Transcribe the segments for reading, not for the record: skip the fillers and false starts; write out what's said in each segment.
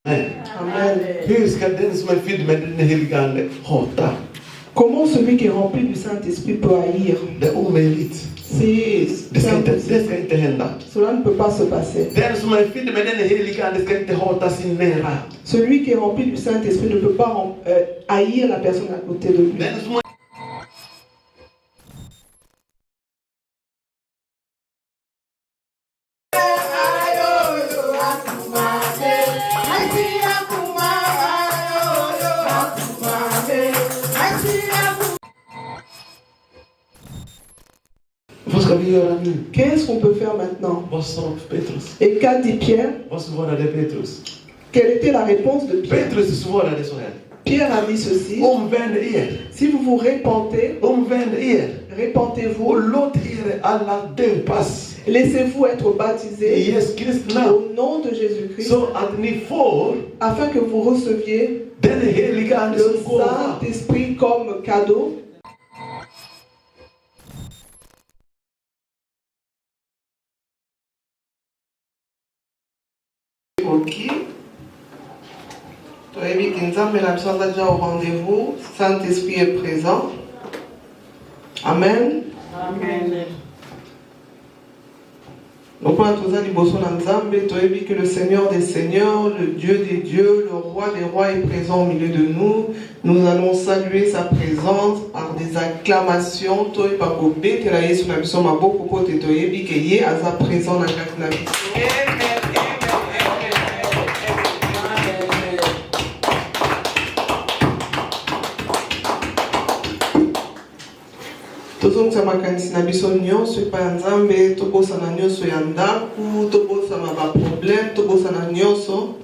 Amen. Hur ska den som är fylld med den helige Ande hata? Comment celui qui est rempli du Saint-Esprit peut haïr? Det är omöjligt. Det ska inte hända. Cela ne peut pas se passer. Den som är fylld med den helige Ande ska inte hata sin nära. Celui qui est rempli du Saint-Esprit ne peut pas haïr la personne à côté de lui. Den som Vad ska vi göra nu? Qu'est-ce qu'on peut faire maintenant? Vad sa Petrus? Et qu'a dit Pierre? Vad svarade Petrus? Quelle était la réponse de Pierre? Petrus svarade så här. Pierre a dit ceci: Omvänd er. si vous vous repentez, Omvänd er. repentez-vous, Och låt er alla döpas laissez-vous être i baptisés Jesu Kristi namn. au nom de Jésus-Christ, Så att ni får afin que vous receviez den heliga Ande le som gåva. Saint-Esprit comme cadeau. Au rendez-vous, Saint-Esprit est présent. Amen. Amen. Donc, que le Seigneur des Seigneurs, le Dieu des dieux, le roi des rois est présent au milieu de nous. Nous allons saluer sa présence par des acclamations. Tozongisa makanisi na biso nyonso epai ya Nzambe, tobosana nyonso ya ndaku, tobosana baproblème, tobosana nyonso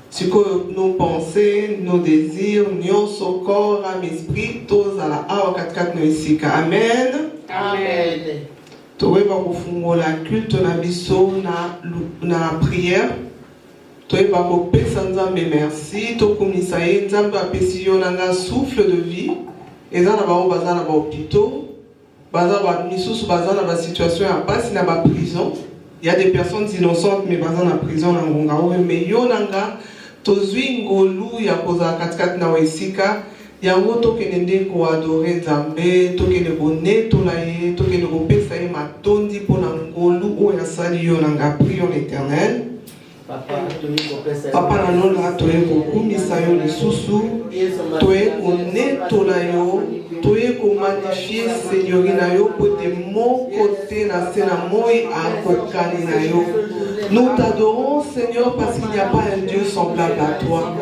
sikoyo nos pensées, nos désirs, nyonso corps, âme, esprit, tozala awa katikati na esika. Amen. Amen. Toyeba kofungola culte na biso na prière. Toyeba kopesa Nzambe merci, tokumisa ye Nzambe apesi yo nanga souffle de vie. Eza na bao baza na bahôpitaux, baza ba misusu baza na ba situation ya pasi na ba prison. Il y a des personnes innocentes mais baza na prison na ngonga oyo, mais yo nanga tozwi ngolu ya kozala katikati na esika yango tokende nde koadore Nzambe, tokende konetola ye, tokende kopesa ye matondi mpona ngolu oyo asali yo nanga. Prions l'Éternel. Papa na nola toye kokumisa yo lisusu, toye konetola yo, toye komagnifie Seigneur na yo pote moko te na se na moi akokani na yo. Nous t'adorons Seigneur parce qu'il n'y a pas un Dieu semblable à toi.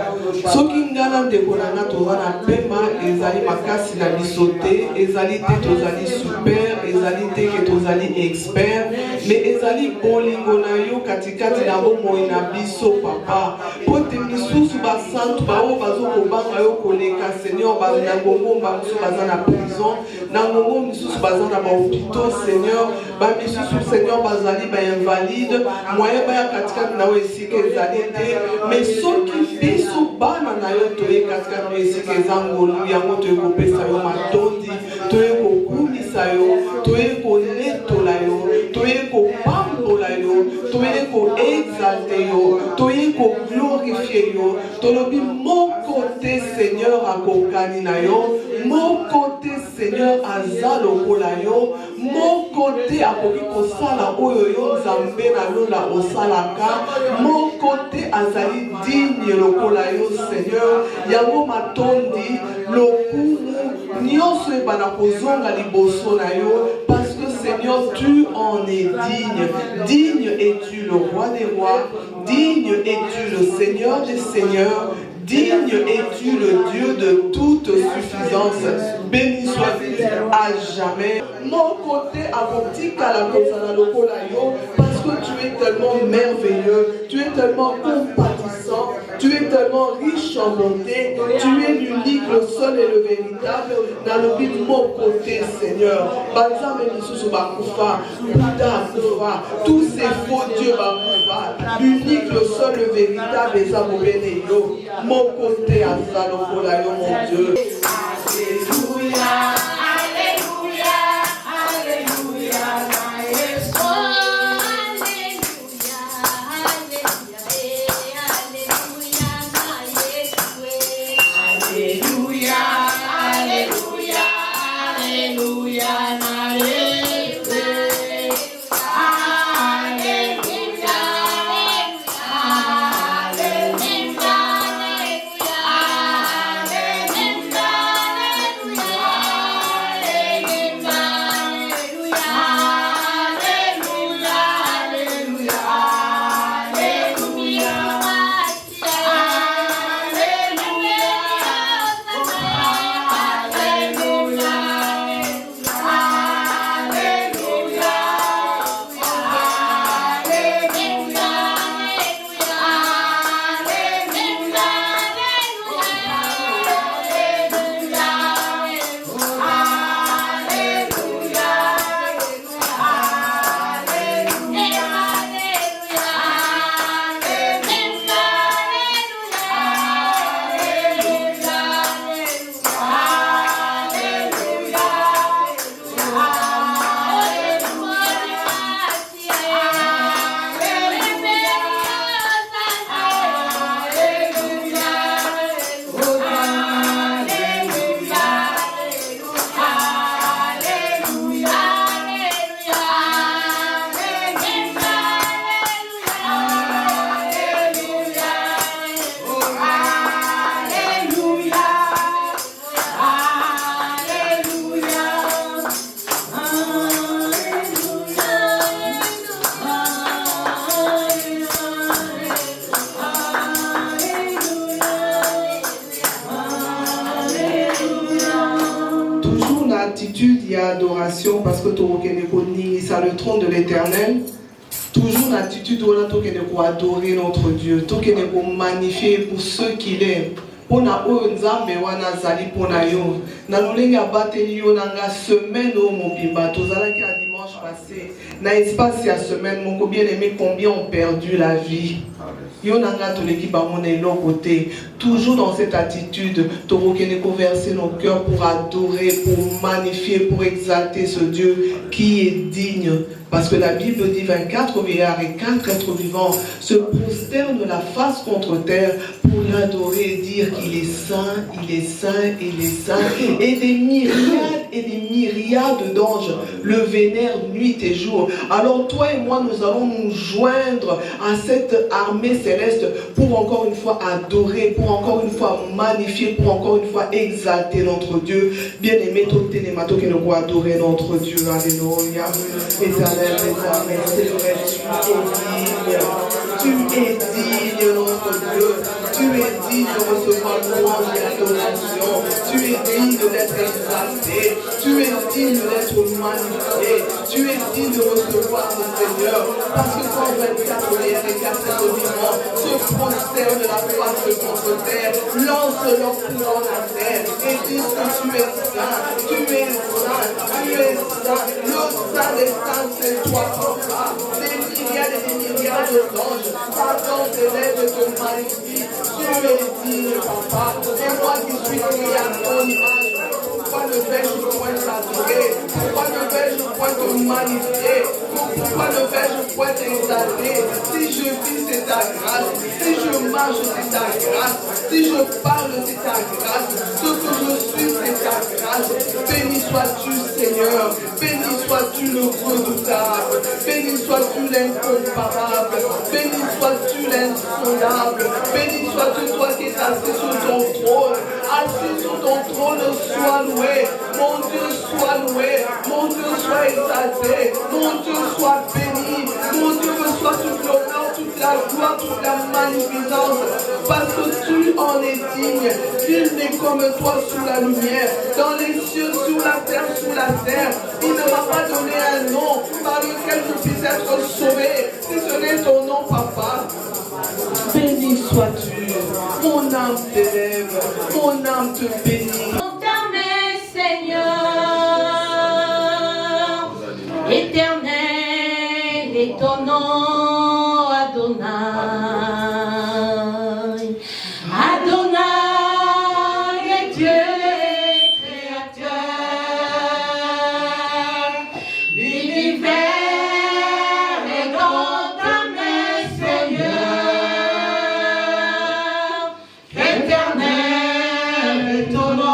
Soki ngana ndeko nanga tozana pema ezali makasi na biso te, ezali te tozali super, ezali te ke tozali expert, mais ezali bolingo na yo katikati na bomoi na biso papa. Pote misusu basantu bao bazokobanga yo koleka Seigneur, banangongo bamisusu baza na prison, nangongo misusu baza na bahôpitaux Seigneur, bamisusu Seigneur bazali bainvalide, moyen baya katikati na yo esika ezali te, mais soki biso bana na yo toye katikati na esika eza ngolu yango toye kopesa yo matondi, toye kokumisa yo, toye konetola yo, toye kopambola yo, toye koexalte yo, toye koglorifie yo. Tolobi moko te Seigneur akokani na yo, moko te Seigneur aza lokola yo, moko te akoki kosala oyo yo Nzambe na lola osalaka, moko te azali digne lokola yo Seigneur. Yango matondi lokumu nyonso ebana kozonga liboso na yo, parce que Seigneur tu en es digne. Digne es-tu le roi des rois, digne es-tu le Seigneur des seigneurs, digne es-tu le Dieu de toute suffisance. Béni sois-tu à jamais. Mon côté abotika la kozala lokola yo, parce que tu es tellement merveilleux, tu es tellement compatissant, tu es tellement riche en bonté, tu es l'unique, le seul et le véritable. Dans le but mon côté Seigneur, Balsam et Misusu Bakufa, Bouddha Kufa, tous ces faux dieux Bakufa, l'unique, le seul, le véritable, et Zamobene yo, mon côté Azalokola yo mon Dieu. Alléluia. attitude, il y a adoration parce que tu ça le trône de l'Éternel. Toujours l'attitude où on a adorer notre Dieu, on magnifier pour ceux qu'il est. On a nzambe wana zali pona yo na lolenga bateli yo nanga semaine au mobimba tozala ki a dimanche passé na espace ya semaine mon bien aimé combien ont perdu la vie yo nanga toleki bango na l'autre côté toujours dans cette attitude torokene converser nos cœurs pour adorer pour magnifier pour exalter ce Dieu qui est digne parce que la Bible dit 24 vieillards et 4 êtres vivants se prosternent la face contre terre pour l'adorer et dire qu'il est saint, il est saint, il est saint. Et des myriades d'anges le vénèrent nuit et jour. Alors toi et moi, nous allons nous joindre à cette armée céleste pour encore une fois adorer, pour encore une fois magnifier, pour encore une fois exalter notre Dieu. Bien-aimé, tout le monde qui nous adorer notre Dieu. Alléluia. Éternel, éternel, c'est vrai, tu es digne, notre Dieu. Tu es digne de recevoir louange et adoration. Tu es digne d'être exalté. Tu es digne d'être magnifié. Tu es digne de recevoir le Seigneur. Parce que quand 24 vieillards et 4 êtres vivants se prosternent de la face contre terre, lancent leur couronne à terre et disent que tu es saint, tu es saint, tu es saint. Le saint des saints, c'est toi, papa. Des myriades et des myriades d'anges, pardon, tes lèvres te magnifient. Tu es digne, papa. Et moi qui suis créé à ton image, pourquoi ne vais-je point t'adorer? Pourquoi ne vais-je point te magnifier? Pourquoi ne vais-je point t'exalter? Si je vis, c'est ta grâce. Si je marche, c'est ta grâce. Si je parle, c'est ta grâce. Ce que je suis, c'est ta grâce. Béni sois-tu, Seigneur. Béni sois-tu le redoutable. Béni sois-tu l'incomparable. Béni sois-tu l'insondable. Béni sois-tu toi qui es assis sur ton trône. Assis sur ton trône, sois loué. Mon Dieu, sois loué. Mon Dieu, sois exalté. Mon Dieu, sois béni. Mon Dieu, reçois toute l'honneur, toute la gloire, toute la magnificence. Parce que tu en es digne. Nul n'est comme toi sous la lumière. Dans les cieux, sous la terre, sous la terre. Il ne m'a pas donné un nom par lequel je puisse être sauvé. Si ce n'est ton nom, papa. Béni sois-tu. Mon âme t'élève. Mon âme te bénit. Seigneur, éternel est ton nom, Adonai. Adonai est Dieu créateur, l'univers est grand ta main, Seigneur. Éternel est ton nom.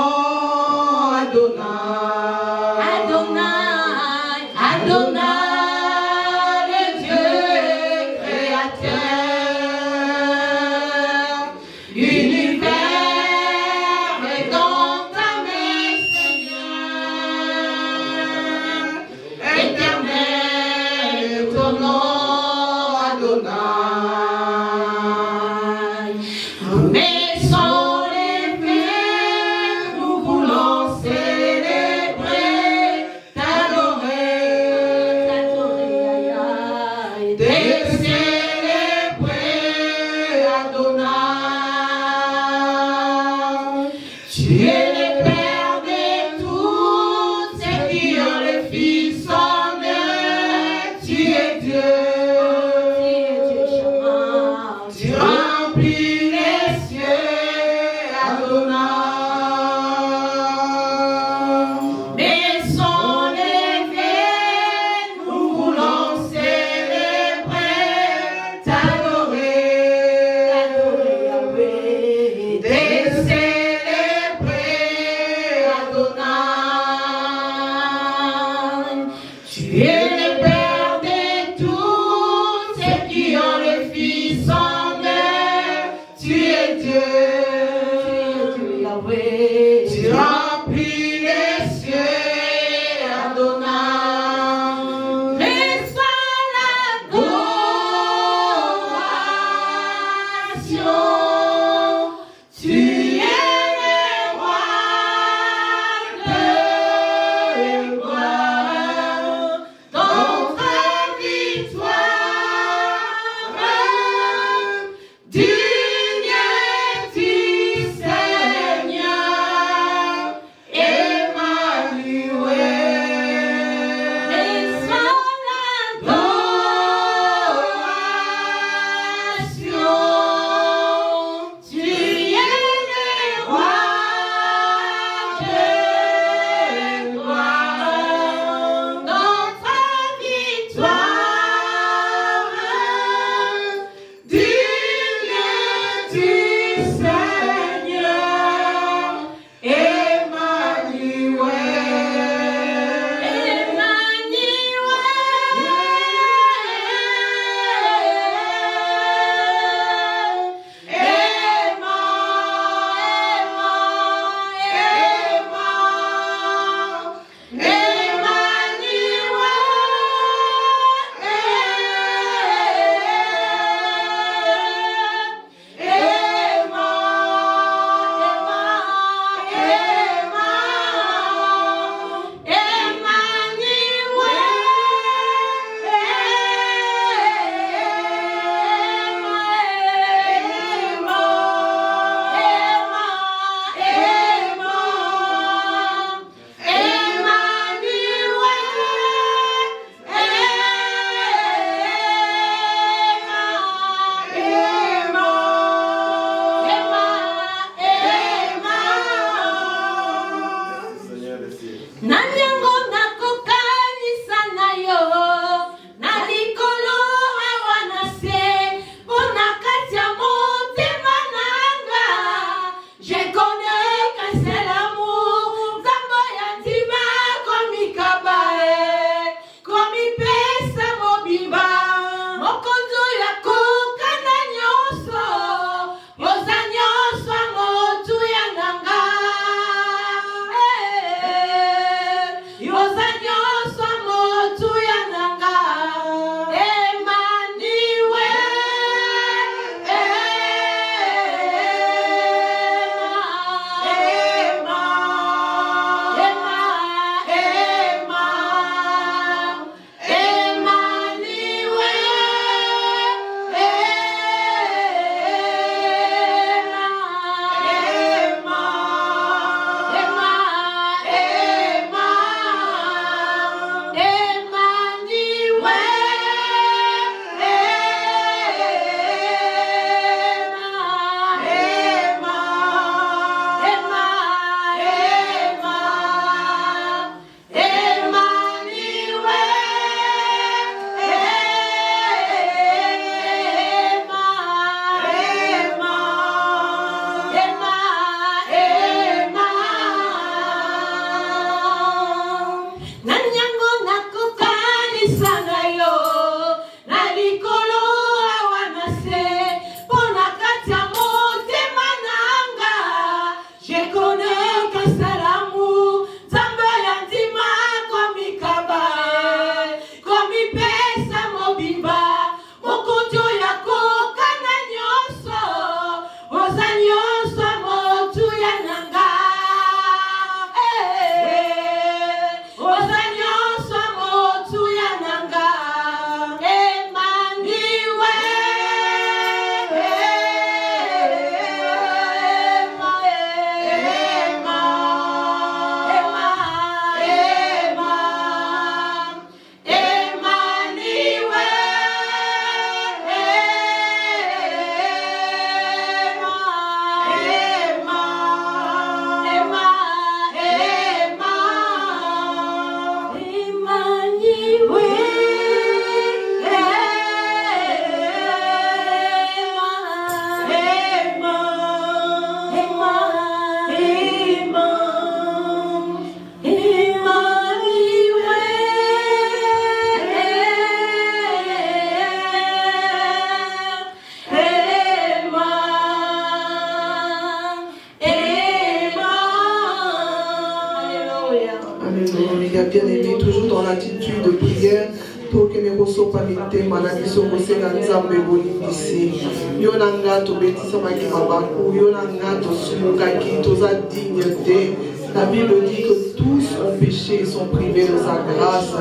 Alléluia, bien-aimé, toujours dans l'attitude de prière. Tokemekoso pamite manabiso kosenga nzambe bolingisi yo nanga tobetisama mabaku yo nanga tosumukaki toza digne te. La Bible dit que tous son péché, ils sont privés de sa grâce.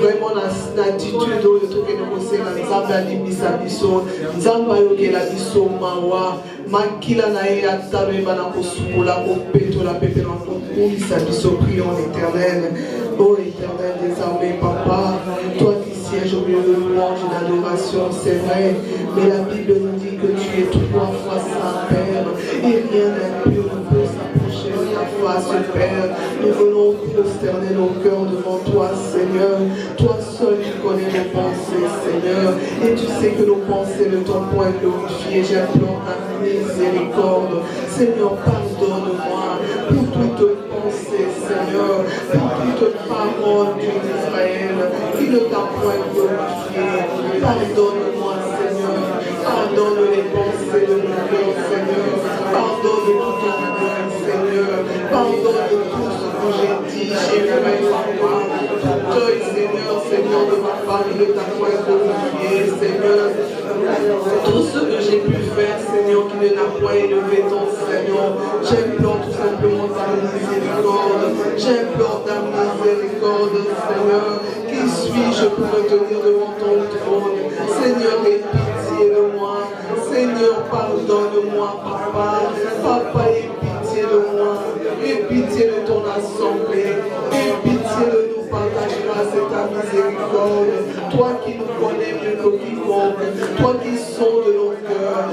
Vraiment, l'attitude de tout que nous possèdons, nous avons la biso, nous avons la biso, mawa, makila na ya talo ibana kosukula kopeto la pepe na kokumisa biso, prions l'Éternel. Oh Éternel des armées, Papa, toi qui sièges au milieu de louange et d'adoration, c'est vrai, mais la Bible nous dit que tu es 3 fois saint, Père, et rien d'impur ne peut s'approcher de ta face, Père. Nous venons prosterner nos cœurs devant toi, Seigneur. Toi seul tu connais nos pensées, Seigneur, et tu sais que nos pensées ne t'ont point glorifié. J'implore ta miséricorde, Seigneur, pardonne-moi pour toute pensée, Seigneur, pour toute parole d'Israël qui ne t'a point glorifié. Pardonne-moi, Seigneur, pardonne les pensées de mon cœur, Seigneur, pardonne tout ton cœur, Seigneur, pardonne tout ce que j'ai dit, j'ai fait, Papa, tout deuil, Seigneur, Seigneur, de ma part, qui ne t'a point glorifié, Seigneur, tout ce que j'ai pu faire, Seigneur, qui ne n'a point élevé ton Seigneur, j'implore tout simplement ta miséricorde, j'implore ta miséricorde, Seigneur. Qui suis-je pour me tenir devant ton trône? Seigneur, aie pitié de moi. Seigneur, pardonne-moi, Papa. Papa, aie pitié de moi. Aie pitié de ton assemblée. Aie pitié de nous par ta grâce et ta miséricorde. Toi qui nous connais mieux que quiconque. Toi qui sondes nos cœurs.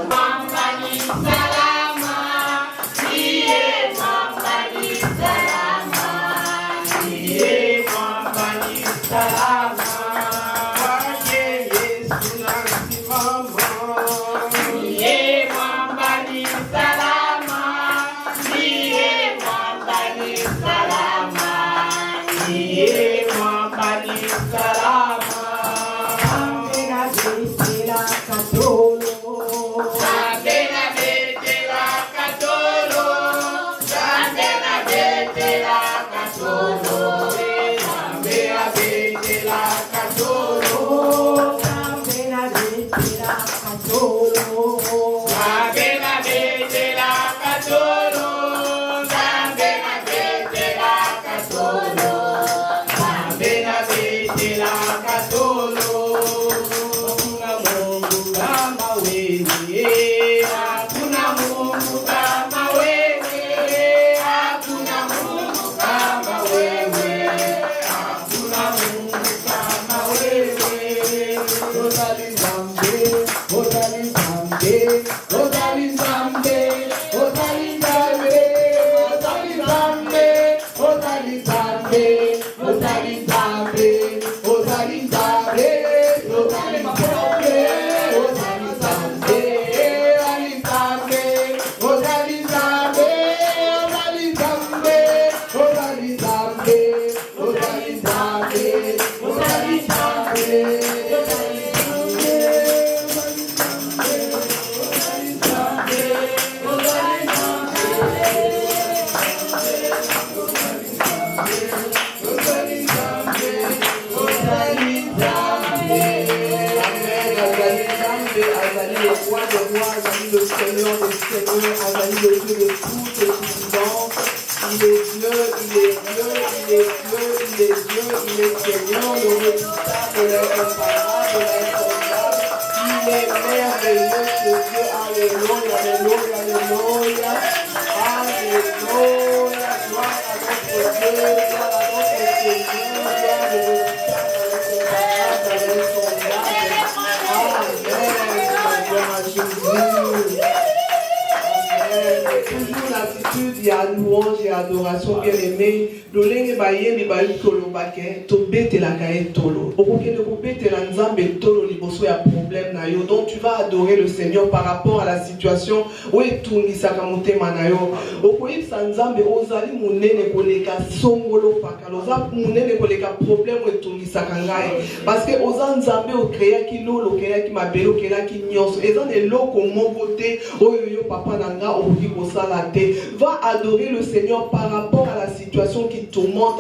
Il y a louange et adoration, bien aimé. Lolenge baye mi bayi kolobake to bete la kae tolo. Okoke de bete la nzambe tolo liboso ya problème na yo. Donc tu vas adorer le Seigneur par rapport à la situation où est tourni sakamote manayo. Okoye sa nzambe ozali munene koleka songolo paka. Oza munene koleka problème où est tourni sakangai. Parce que oza nzambe o créa ki lolo, créa ki mabelo, créa ki nyonso. Ezan de loko mokote oyo papa nanga okoki kosala te. Va adorer le Seigneur par rapport à la situation qui tourmente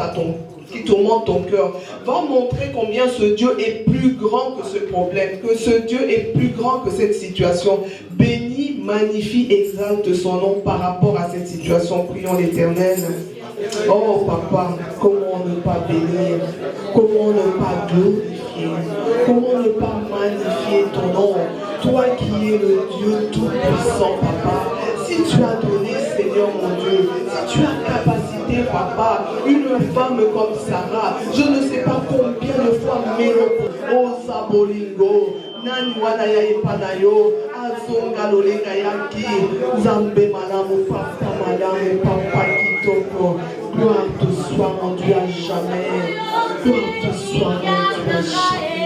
ton cœur. Va montrer combien ce Dieu est plus grand que ce problème, que ce Dieu est plus grand que cette situation. Bénis, magnifie, exalte son nom par rapport à cette situation. Prions l'Éternel. Oh Papa, comment pas bénir? Comment ne pas glorifier? Comment ne pas magnifier ton nom? Toi qui es le Dieu tout-puissant, papa. Si tu as donné, Seigneur mon Dieu, si tu as capacité, papa, une femme comme Sarah, je ne sais pas combien de fois, mais oh Sabolingo, Naniwana ya ipanayo, Azonga lolenga yaki, Zambe malamu, papa malamu, papa kitoko. Gloire te soit rendue à jamais. Gloire te soit rendue à jamais.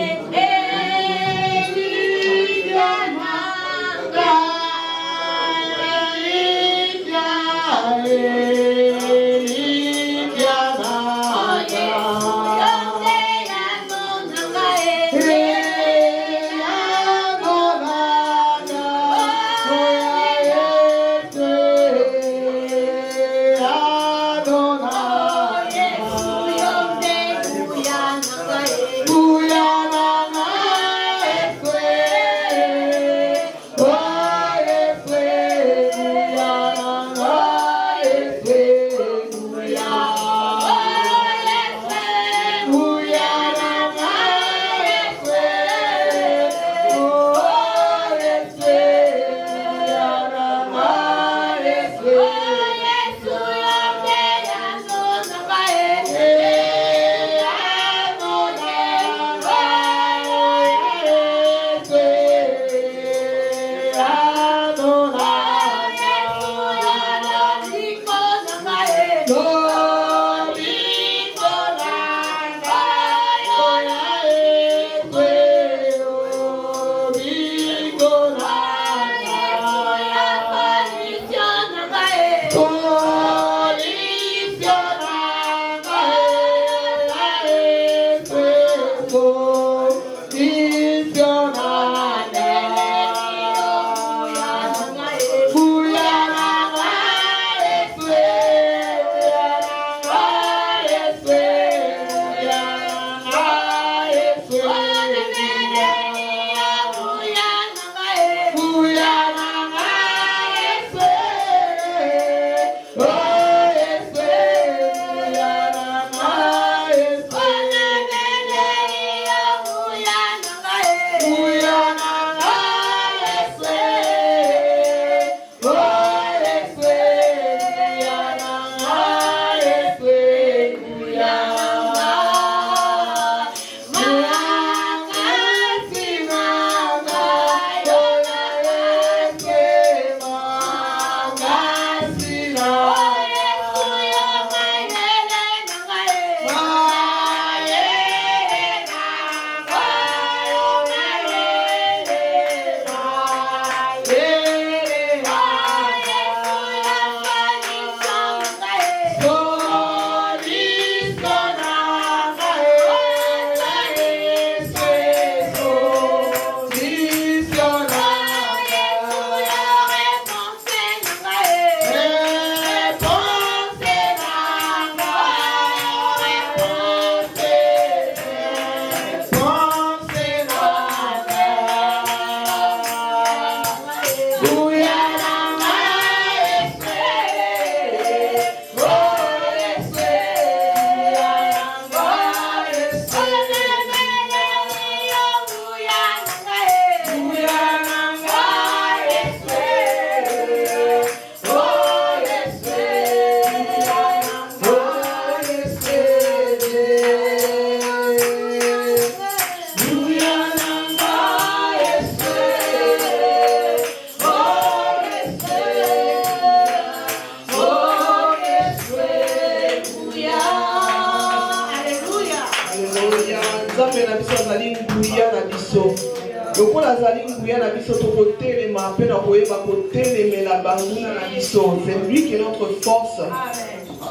C'est lui qui est notre force.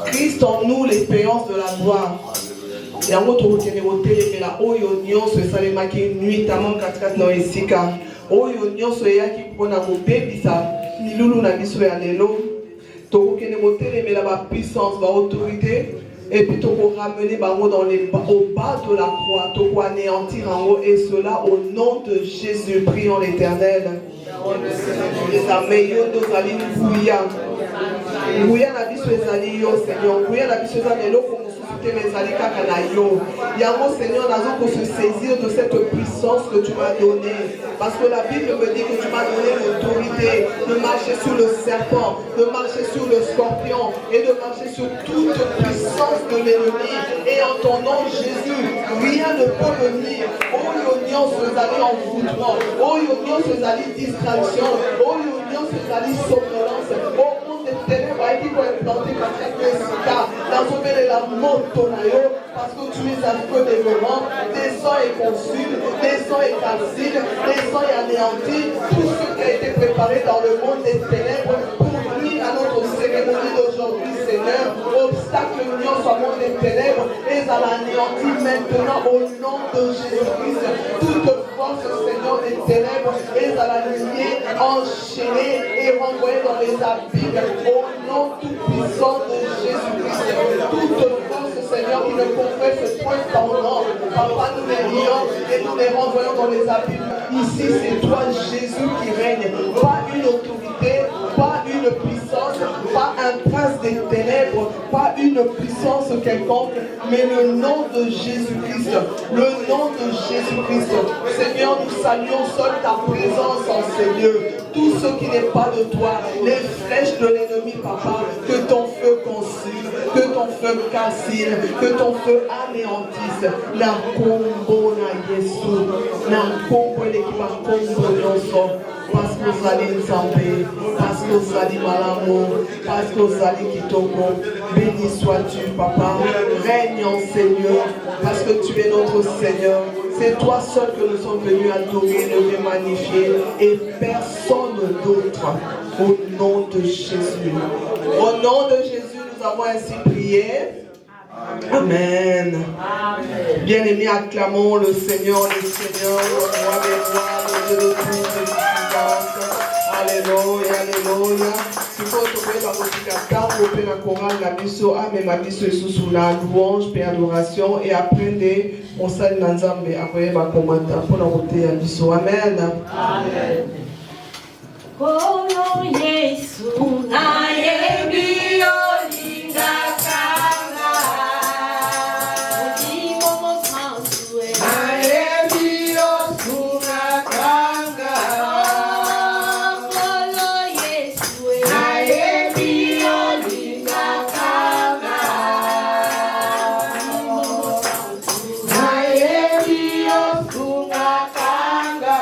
Christ en nous, l'espérance de la gloire. Et en notre mais la oyo nyonso esalemaki nuitamment katikati na esika oyo nyonso eyaki mpona kobebisa milulu na biso ya lelo tokokende kotelemela bapuissance baautorité et puis ramener bango au bas de la croix, toko anéantir en haut, et cela au nom de Jésus. Prions l'Éternel. Nguya na biso ezali yo Seigneur, nguya na biso ezali eloko mosusu te mezali kaka na yo. Yango Seigneur, nous pour se saisir de cette puissance que tu m'as donnée. Parce que la Bible me dit que tu m'as donné l'autorité de marcher sur le serpent, de marcher sur le scorpion et de marcher sur toute puissance de l'ennemi. Et en ton nom Jésus, rien ne peut me nuire. Oh l'union se zali envoûtement, oh l'union se zali distraction, oh l'union se zali somnolence, oh monde des ténèbres qui vont implanter comme ça que sida, dans ce de la moto parce que tu es un feu dévorant, descends et consume, descends et calcine, descends et anéantis tout ce qui a été préparé dans le monde des ténèbres pour nuire à notre cérémonie d'aujourd'hui, Seigneur. Obstacle union soit monde des ténèbres et à l'anéantir maintenant au nom de Jésus-Christ. Toute force, Seigneur, des ténèbres et à la lier, enchaîner et renvoyer dans les abîmes au nom tout puissant de Jésus-Christ. Toute force, Seigneur, qui ne confesse point ton nom, Papa, nous les lions et nous les renvoyons dans les abîmes. Ici, c'est toi, Jésus, qui règne. Pas une autorité, pas une puissance, pas un prince des ténèbres, pas une puissance quelconque, mais le nom de Jésus-Christ. Le nom de Jésus-Christ. Seigneur, nous saluons seul ta présence en ces lieux. Tout ce qui n'est pas de toi, les flèches de l'ennemi, Papa, que ton feu consume, que ton feu cassine, que ton feu anéantisse. Na combo na Yesu, na combo l'équipe à combo nyonso, parce que vous allez Nzambe, parce que vous allez Malamo, parce que vous allez Kitoko. Béni sois-tu, Papa, règne en Seigneur, parce que tu es notre Seigneur. C'est toi seul que nous sommes venus adorer, lever, magnifier, et personne d'autre. Au nom de Jésus. Au nom de Jésus, nous avons ainsi prié. Amen. Bien-aimés, acclamons le Seigneur, le roi des rois, le Dieu de toute puissance. Alléluia, alléluia. Il faut trouver dans notre cartable, au la chorale, la mission, mais ma mission est sous la louange, et adoration, et après, on s'allie dans Nzambe, après, ma commande, pour la route à mission. Amen. Amen. Kono Yesu na yebi olinga kanga Odimo mosansue na yebi osuna kanga Kono Yesu na yebi olinga kanga Odimo mosansue na yebi osuna kanga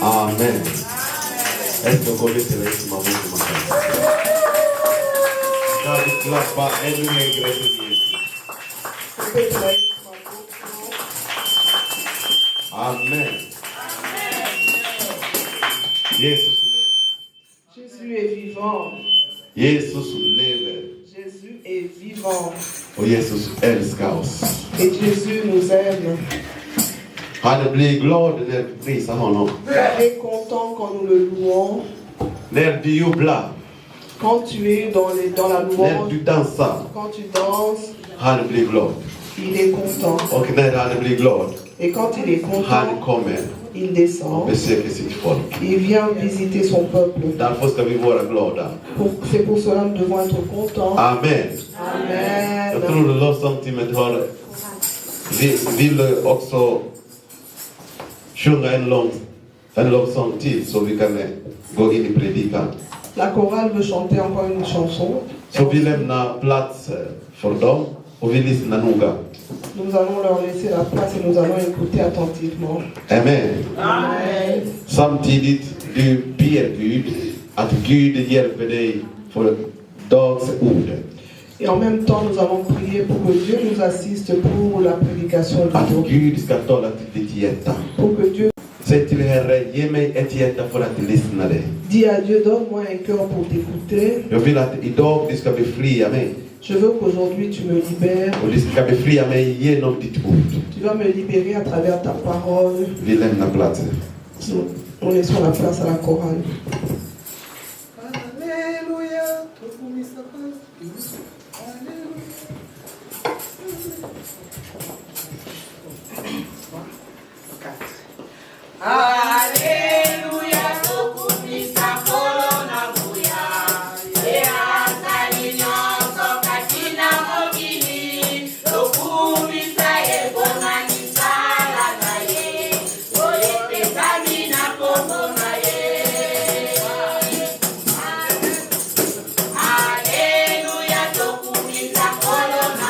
Amen. Est-ce que vous connaissez l'instrument de ma femme? Quand il ne pas, elle nous regrette. Amen. Jésus est vivant. Jesus lever. Jésus est vivant. Och Jesus älskar oss. Et Jésus nous aime. Han blir glad när vi prisar honom. Il est content quand nous le louons. När du jublar, Quand tu es dans la när louange, du dansar, quand tu danses, han blir glad. il est content. Och när han blir glad, Et quand il est han content, kommer il och descend. besöker sitt folk. Il vient visiter son peuple. Därför ska vi vara glada. C'est pour cela que nous devons être contents. Amen. Amen. Jag tror att lovsångsteamet vill också sjunga en lovsång till så vi kan gå in i predikan. La chorale veut chanter encore une chanson. Så vi lämnar plats för dem och vi lyssnar noga. Nous allons leur laisser la place et nous allons écouter attentivement. Amen. Amen. Samtidigt du ber Gud att Gud hjälper dig för dagsorden. Et en même temps, nous allons prier pour que Dieu nous assiste pour la prédication Att du jour. Gud ska tala till ditt hjärta. Pour que Dieu Säg till Herre, ge mig ett hjärta för att lyssna dig. dise à Dieu, donne-moi un cœur pour t'écouter. Jag vill att idag du ska befria mig. Je veux qu'aujourd'hui tu me libères. Och du ska befria mig genom ditt ord. Tu vas me libérer à travers ta parole. Vi lämnar platsen. On est sur la place à la chorale. Alléluia, tokumisa korona buya. Azalino sokatina mokili. Tokumisa ebona nisala naye. Oyete kamina kombo naye. Alléluia, tokumisa korona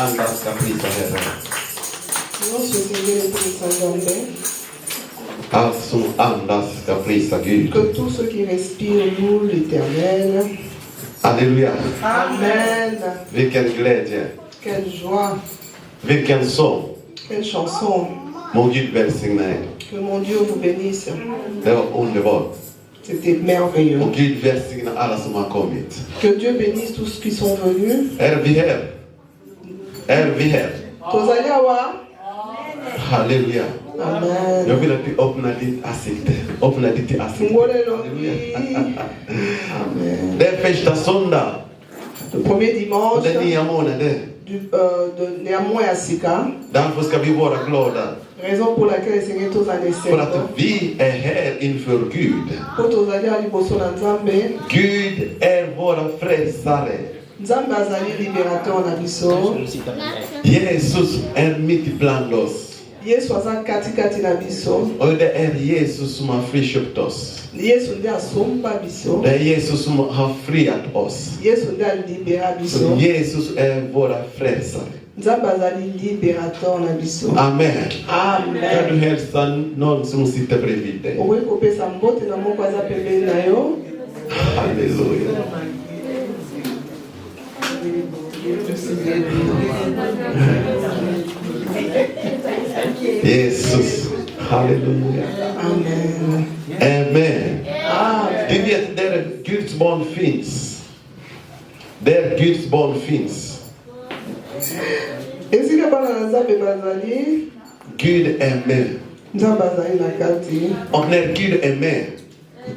andas ska prisa Herren. Nosso Senhor é Sanzambe. Allt som andas ska prisa Gud. Que tous ceux qui respirent louent l'Éternel. Alléluia. Amen. Vilken glädje. Quelle joie. Vilken sång. Quelle chanson. Må Gud välsigna er. Que mon Dieu vous bénisse. Det var underbart. C'était merveilleux. Och Gud välsigna alla som har kommit. Que Dieu bénisse tous ceux qui sont venus. Är vi här? Är vi här? Tozaliawa. Halleluja. Amen. Jag vill att du öppnar ditt ansikte. Öppna ditt ansikte. Fungole longi. Amen. Det är första söndag. Le premier Och dimanche det är nya månader. de Néamon et Asika. Därför ska vi vara glada. Raison pour laquelle le Seigneur tous allés För att vi är här inför Gud. Pour tous allés à l'Iboso Nzambe. Gud är våra frälsare. Nzambe azali libérateur na biso. Jesus är mitt ibland oss. Yesu aza kati na biso. Och det är Jesus som har friköpt oss. Yesu ndi asomba biso. Det är Jesus som har friat oss. Yesu ndi alibera biso. Så Jesus är våra frälsare. Nzambe azali libérateur na biso. Amen. Amen. Kan du hälsa någon som sitter bredvid dig? Okoki kopesa mbote na moko aza pembeni na yo. Halleluja. Jesus. Halleluja. Amen. Amen. Amen. Du vet, där Guds barn finns. Där Guds barn finns. Esika bana na Nzambe bazali. Gud är med. Nzambe azali na kati. Och när Gud är med,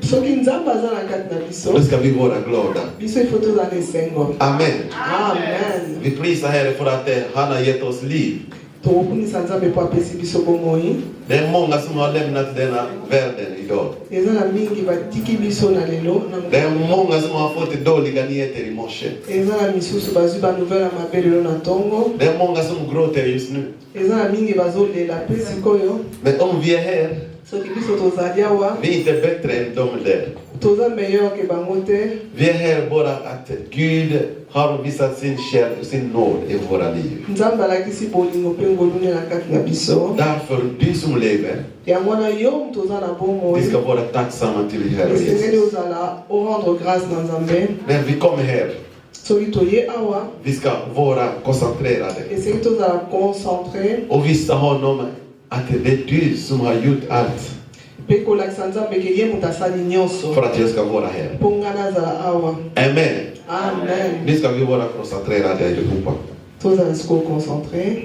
Soki Nzambe aza na kati na då biso. ska vi vara glada. Biso ifo tozala esengo. Amen. Amen. Vi prisar Herren för att han har gett oss liv. Tokokumisa Nzambe po apesi biso bomoi. Det är många som har lämnat denna världen idag. Eza na mingi batiki biso na lelo. Det är många som har fått dåliga nyheter i morse. Eza na misusu bazwi ba nouvelle ya mabe lelo na ntongo. Det är många som gråter just nu. Eza na mingi bazolela pe sikoyo. Men om vi är här, Soki biso tozali awa. vi är inte bättre än de där. Toza meilleur ke bango te. Vi är här bara att Gud har visat sin kärlek, sin nåd i våra liv. Nzambe alakisi bolingo mpe ngolune na kati na biso. Därför, du som lever, Yango wana yo moto oza na bomoi. vi ska vara tacksamma till Herren esengeli Jesus. ozala orendre grâce na Nzambe. När vi kommer här, Soki toye awa. vi ska vara koncentrerade Esengeli tozala concentré. och visa honom att det är du som har gjort allt Mpe kolakisa Nzambe ke ye moto asali nyonso. för att jag ska vara här. Mpo nga nazala awa. Amen. Amen. Nu ska vi vara koncentrerade allihopa. Tozala sikoyo concentré.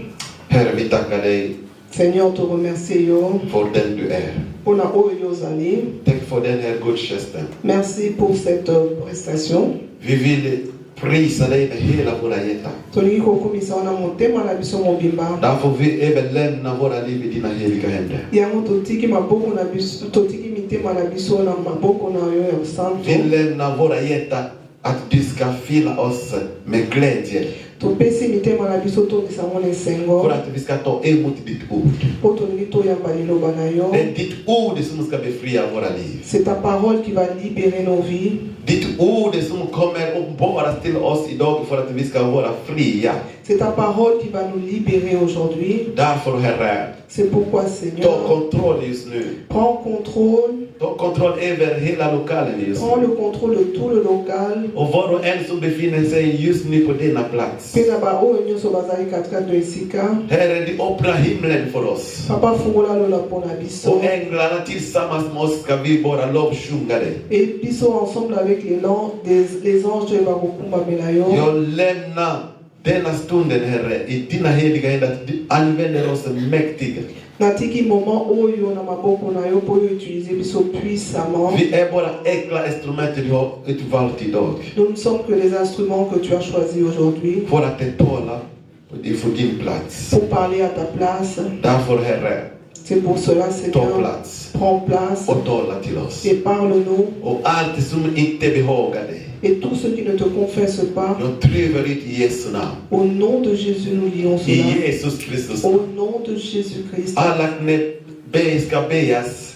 Herre, vi tackar dig Seigneur, te remercie yo. för den du är. Mpona oyo yo ozali. Tack för den här gudstjänsten. Merci pour cette prestation. Vi vill prisa dig med hela våra hjärtan. Tolingi kokumisa wana motema na biso mobimba. Därför vi även lämnar våra liv i dina heliga händer. Yango totiki maboko na biso, totiki mitema na biso na maboko na yo ya santo. Vi lämnar våra hjärtan att du ska fylla oss med glädje. Topesi mitema na biso tongisa mona esengo. För att vi ska ta emot ditt ord. Po tolingi toyamba liloba na yo. Det är ditt ord som ska befria våra liv. C'est ta parole qui va libérer nos vies. Ditt ord som kommer uppenbaras till oss idag för att vi ska vara fria. C'est ta parole qui va nous libérer aujourd'hui. Därför, Herre, C'est pourquoi, ta Seigneur, kontroll just nu. prends contrôle. Ta kontroll över hela lokalen just Prends nu. le contrôle de tout le local. Och var och en som befinner sig just nu på denna plats. Pena ba oyo nyonso bazali katikati no esika. Herre, du öppnar himlen för oss. Papa fungola lola pona biso. Och änglarna tillsammans med oss ska vi bara lovsjunga dig. Et biso ensemble avec les anges de Barokumba Melayo. Jag lämnar denna stunden, Herre, i dina heliga händer. Att du använder oss mäktigt. Natiki moment oyo na maboko na yo pour utiliser biso puissamment. Vi är bara enkla instrument du har utvalt idag. Nous ne sommes que les instruments que tu as choisis aujourd'hui För att det talar ifrån din plats. pour parler à ta place. Därför, Herre, C'est pour cela, ta Seigneur, plats prends place och tala till oss. et parle-nous. Och allt som inte behagar dig, Et tous ceux qui ne te confessent pas, jag driver ut i Jesu namn. au nom de Jésus, nous lions I cela. Jesus Kristus. Au nom de Jésus-Christ, Alla knä ska bejas.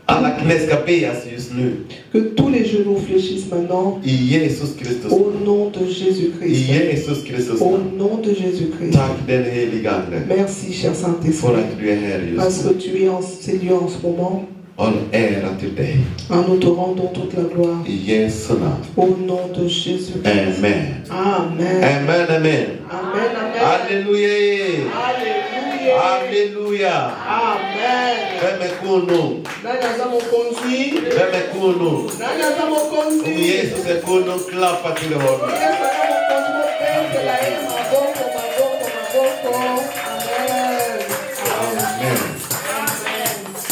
Alla knä ska böjas just nu. Que tous les genoux fléchissent maintenant I Jesus Kristus. au nom de I Jésus-Christ. Jesus Kristus Au namn. nom de Jésus-Christ. Tack den helige Ande Merci, cher för Saint-Esprit, att du är här parce just que nu. tu es en ces lieux en ce moment. All ära till dig. En nous te rendons toute la gloire. I Jesu namn. Au nom de Jésus-Christ. Amen. Amen. Amen, amen. Amen, amen. Halleluja. Alléluia. Halleluja. Amen. Vem är konung? Nani aza mokonzi? Vem är konung? Nani aza mokonzi? Om Jesus är konung, klappa till honom. Yesu aza mokonzi, mopesela ye maboko, maboko, maboko. Amen. Amen.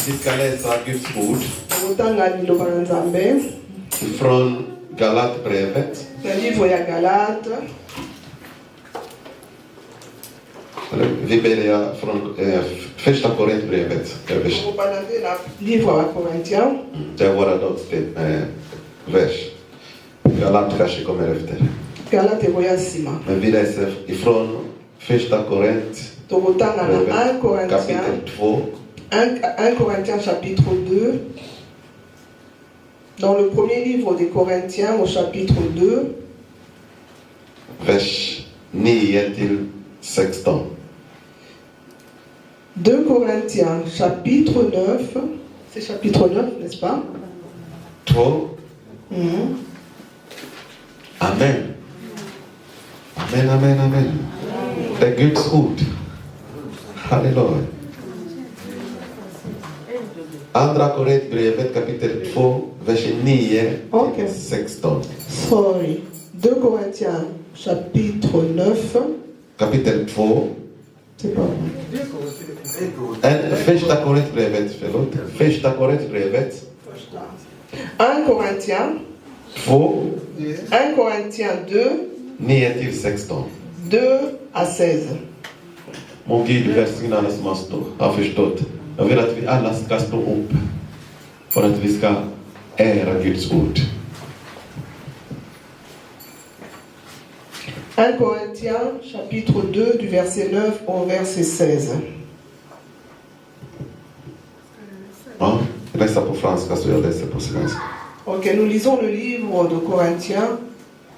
Vi ska läsa Guds ord Tokotanga liloba na Nzambe från Galatbrevet. na livre ya Galate. Vi börjar från första Korintierbrevet. Tokopana te na livre ya Corinthiens. Det är våra vers. Galat kanske kommer efter. Galate ekoya nsima. Men vi läser ifrån första Korint, Tokotanga na 1 Corinthiens. kapitel 2, 1 Corinthiens chapitre 2. Dans le premier livre des Corinthiens au chapitre 2. vers 9 till 16. 2 Corinthiens chapitre 9. C'est chapitre 9, n'est-ce pas? 2. Mhm. Amen. Amen, amen, amen. Det är Guds ord. Halleluja. Andra Korintierbrevet kapitel 2, vers 9 Ok. till 16. Sorry. 2 Corinthiens chapitre 9. Kapitel 2. C'est pas vrai. Första Korintierbrevet, förlåt. Första Korintierbrevet 1 Corinthiens. 2, 1 Corinthiens 2, 9 till 16. 2 à 16. Må Gud välsigna alla som har förstått. Jag vill att vi alla ska stå upp för att vi ska ära Guds ord. 1 Corinthiens chapitre 2 du verset 9 au verset 16. Ja, jag läser på franska så jag läser på svenska. Ok, nous lisons le livre de Corinthiens,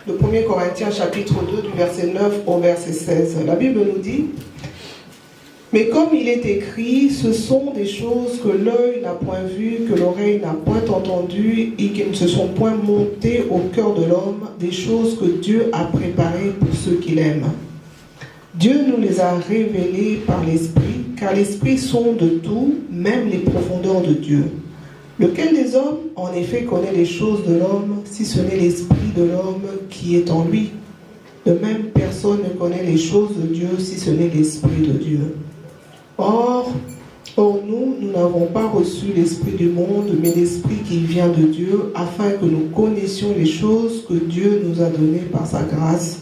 le 1er Corinthiens chapitre 2 du verset 9 au verset 16. La Bible nous dit: mais comme il est écrit, ce sont des choses que l'œil n'a point vues, que l'oreille n'a point entendues et qui ne se sont point montées au cœur de l'homme, des choses que Dieu a préparées pour ceux qui l'aiment. Dieu nous les a révélées par l'Esprit, car l'Esprit sonde de tout, même les profondeurs de Dieu. Lequel des hommes, en effet, connaît les choses de l'homme, si ce n'est l'Esprit de l'homme qui est en lui? De même, personne ne connaît les choses de Dieu, si ce n'est l'Esprit de Dieu. Or nous n'avons pas reçu l'Esprit du monde, mais l'Esprit qui vient de Dieu, afin que nous connaissions les choses que Dieu nous a données par sa grâce.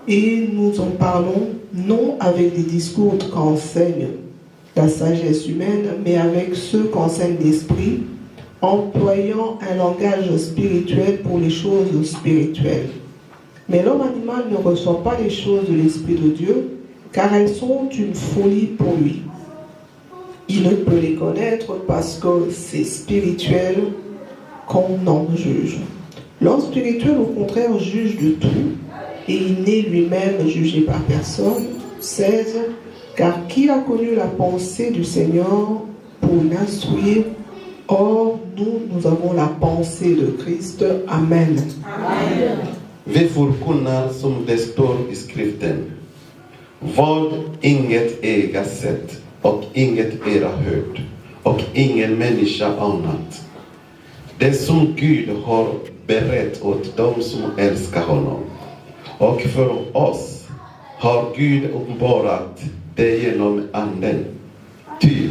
Et nous en parlons non avec des discours qu'enseigne la sagesse humaine, mais avec ceux qu'enseigne l'Esprit, employant un langage spirituel pour les choses spirituelles. Mais l'homme animal ne reçoit pas les choses de l'Esprit de Dieu, car elles sont une folie pour lui. Il ne peut les connaître parce que c'est spirituel qu'on en juge. L'homme spirituel, au contraire, juge de tout, et il n'est lui-même jugé par personne. 16. Car qui a connu la pensée du Seigneur pour l'instruire? Or, nous avons la pensée de Christ. Amen. Amen. Vi förkunnar som det står i skriften. Vad inget äga sett och inget era hört och ingen människa anat. Det som Gud har berett åt dem som älskar honom. Och för oss har Gud uppenbarat det genom anden. Ty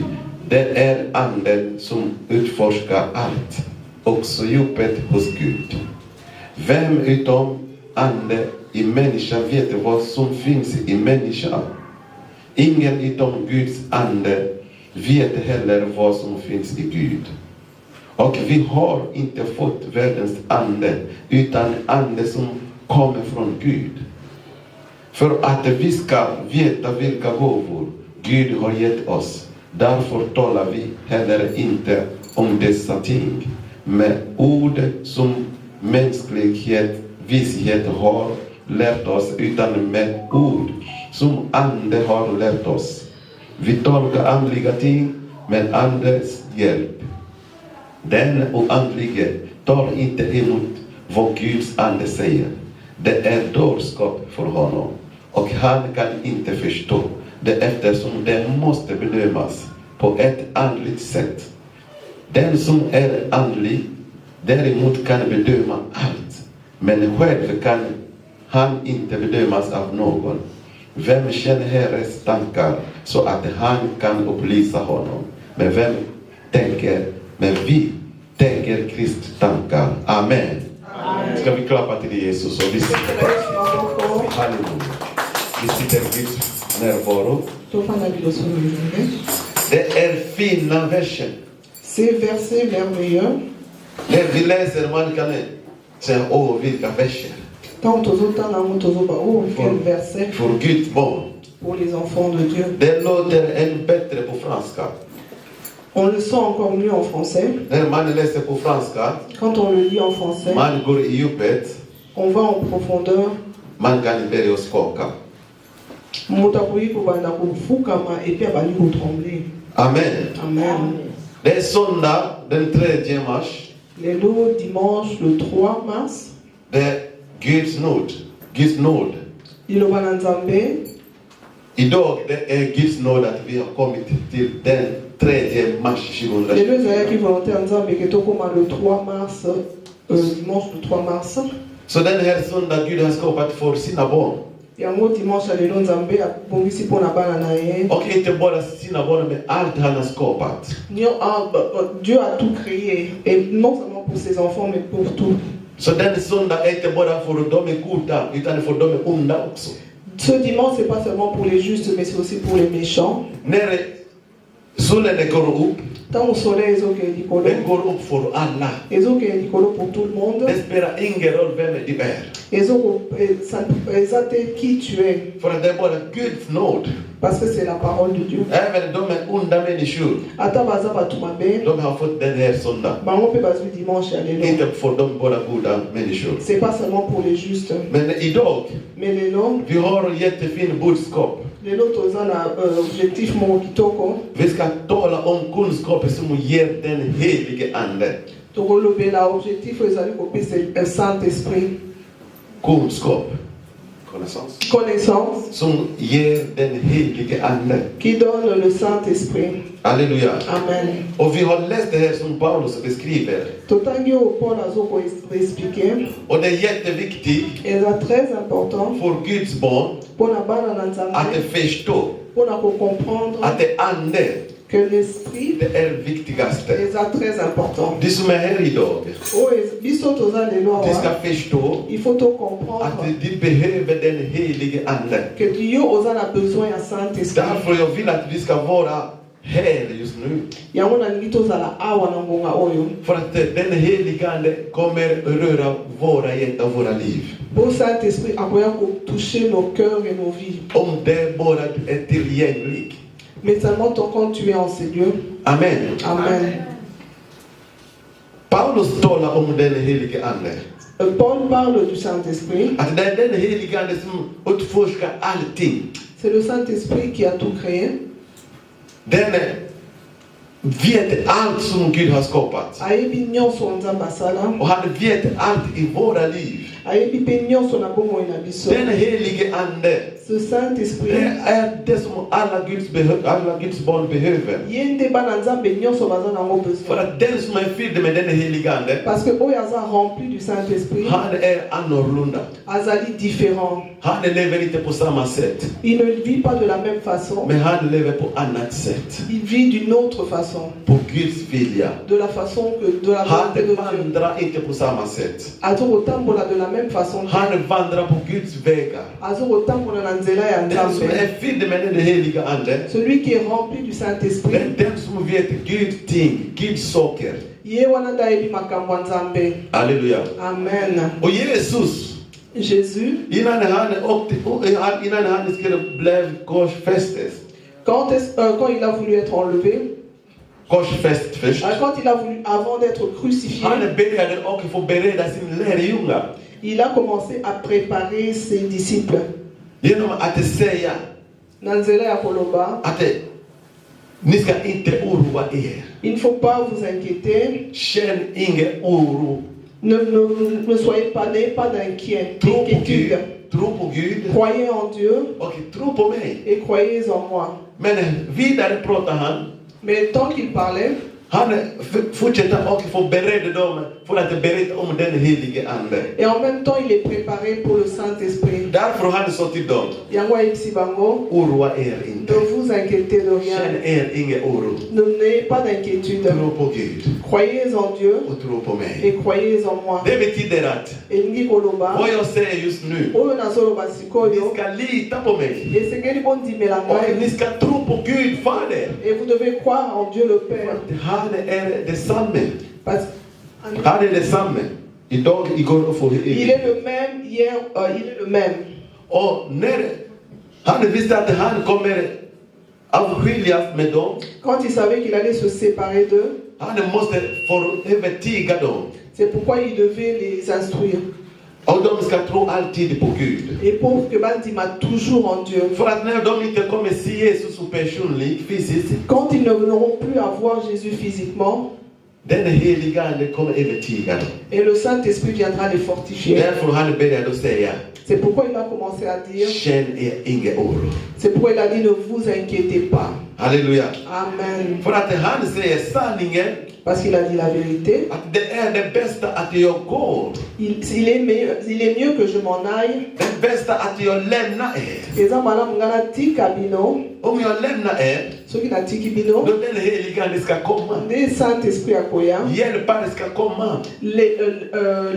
det är anden som utforskar allt, också djupet hos Gud. Vem utom ande i människa vet vad som finns i människa? Ingen utom Guds ande vet heller vad som finns i Gud. Och vi har inte fått världens ande, utan ande som kommer från Gud. För att vi ska veta vilka gåvor Gud har gett oss. Därför talar vi heller inte om dessa ting med ord som mänsklighet, vishet har lärt oss, utan med ord som ande har lärt oss. Vi tolkar andliga ting med andens hjälp. Den oandlige tar inte emot vad Guds ande säger. Det är dårskap för honom och han kan inte förstå det eftersom det måste bedömas på ett andligt sätt. Den som är andlig däremot kan bedöma allt, men själv kan han inte bedömas av någon. Vem känner Herrens tankar så att han kan upplysa honom? Men vi tänker Kristi tankar. Amen. Ska vi klappa till Jesus och vi sitter. Halleluja. Vi sitter i Guds närvaro. Det är fina verser. Ces versets merveilleux. När vi läser man kan säga, vilka verser. Tant aux autres, quel verset För Guds barn. pour les enfants de Dieu. Det låter än bättre på franska. On le sent encore mieux en français. När man läser på franska, Quand on le lit en français, man går i djupet, on va en profondeur. man kan börja skaka. Moto akoki kobanda kofukama et puis abandi kotremble. Amen. Amen. Det är söndag den 3 mars. Lelo dimanche le 3 mars. Det är Guds nåd. Guds nåd. Liloba na Nzambe. Idag det är Guds nåd att vi har kommit till den 3 mars 2020. Lelo ezalaki volonté ya Nzambe ke tokoma le 3 mars, dimanche le 3 mars. Så den här söndag Gud har skapat för sina barn. Yango dimanche lelo Nzambe abongisi mpona bana na ye. Och inte bara sina barn, men allt han har skapat. Dieu a tout créé, et non seulement pour ses enfants, mais pour tout. Så den söndag är inte bara för de är goda, utan för de är onda också. Ce dimanche, c'est pas seulement pour les justes, mais c'est aussi pour les méchants. När solen går upp, Tant au soleil, den går upp för alla. pour tout le monde. Det spelar ingen roll vem du är. Ça qui tu es, För att det är bara Guds nåd. parce que c'est la parole de Dieu. Även de är onda människor, Ata baza batumabe, de har fått den här söndag. bango pe bazu dimanche ya lelo. Inte för de bara goda människor. C'est pas seulement pour les justes, Men idag, mais lelo, vi har ett jättefint budskap. lelo toza na objectif moko kitoko. Vi ska tala om kunskap som ger den helige ande. Tokolobela objectif ezali kopesa Saint-Esprit. Kunskap. Connaissance Som ger den helige ande. qui donne le Saint-Esprit. Halleluja. Amen. Och vi har läst det här som Paulus beskriver. Totangi au Paul azoko expliquer. Och det är jätteviktigt Et c'est très important för Guds barn pour la bana na att Nzambe, förstå pour la comprendre att det ande, que l'esprit det är viktigaste. est très important. De som är här idag, Biso toza lelo de ska awa, förstå il faut to att comprendre de behöver den helige ande. que Dieu oza na besoin ya Saint-Esprit. Därför jag vill att vi ska vara här just nu. Yango nalingi tozala awa na ngonga oyo. För att den helige ande kommer röra våra hjärtan och våra liv. Pour Saint-Esprit akoya ko toucher nos cœurs et nos vies. Om det bara är tillgängligt. Mais seulement quand tu es en ces lieux. Amen. Amen. Paulus talar om den helige ande. Paul parle du Saint-Esprit. Att det är den helige ande som utforskar allting. C'est le Saint-Esprit qui a tout créé. Den vet allt som Gud har skapat. Ayebi nyonso Nzambe asala. Och han vet allt i våra liv. Ayebi pe nyonso na bomoi na biso. Den helige ande, Ce Saint-Esprit det är det som alla Guds barn behöver. yende bana Nzambe nyonso baza nango För besoin. att den som är fylld med den helige ande, Parce que oyo aza rempli du Saint-Esprit han är annorlunda. azali différent. Han lever inte på samma sätt, Il ne vit pas de la même façon. men han lever på annat sätt. Il vit d'une autre façon. På Guds vilja. De la façon que de la Han volonté de Dieu. vandrar inte på samma sätt. Azokotambola de la même façon. Han vandrar på Guds vägar. Azokotambola na nzela ya Den som Nzambe. är fylld med den heliga ande, Celui qui est rempli du Saint-Esprit. den som vet Guds ting, Guds saker. Ye wana nda yebi makambo ya Nzambe. Halleluja. Amen. Och Jesus, Jésus, innan han skulle bli korsfästes, quand il a voulu être enlevé, korsfäst först. Quand il a voulu, avant d'être crucifié, Han började och få bereda sin lärjungar il a commencé à préparer ses disciples. genom att säga Nanzela ya koloba, att ni ska inte oroa er. il ne faut pas vous inquiéter. Känn ingen oro. Ne soyez pas, n'ayez pas d'inquiétude. Tro på Gud Croyez en Dieu och tro på mig. et croyez en moi. Men vidare pratar han. Mais tant qu'il parlait, Han fortsätter och få bereda dem för att berätta om den helige ande. et en même temps il est préparé pour le Saint-Esprit. Därför han sa till dem, Yangwa Ipsibango, oroa er inte. ne vous inquiétez de rien. Känn er ingen oro. N'ayez pas d'inquiétude. Tro på Gud Croyez en Dieu och tro på mig. et croyez en moi. Det betyder att Elingi koloba, vad jag säger just nu, oyo nazoloba ni sikoyo, ska lita på mig. esengeli bondimela Och ngai, ni ska tro på Gud Fader. et vous devez croire en Dieu le Père. Han är detsamme. Parce Han är detsamme. Idag, igår och för il est le même hier, il est le même. Och när han visste att han kommer avskiljas med dem, Quand il savait qu'il allait se séparer d'eux, han måste övertyga dem. c'est pourquoi il devait les instruire. Och de ska tro alltid på Gud. Et pour que Bandima toujours en Dieu. För att när de inte kommer se Jesus personligt, fysiskt, Quand ils n'auront plus à voir Jésus physiquement, den heliga ande kommer övertyga dem. et le Saint-Esprit viendra les fortifier. Därför han började säga, C'est pourquoi il a commencé à dire, känn er ingen oro. c'est pourquoi il a dit ne vous inquiétez pas. Halleluja. Amen. För att han säger sanningen, Parce qu'il a dit la vérité. att det är det bästa att jag går. Il est mieux que je m'en aille. Det bästa att jag lämnar er. Eza malamu ngana tika bino. Om jag lämnar er, Soki na tiki bino. då den heliga ande ska komma. Le Saint-Esprit akoya. Hjälparen ska komma.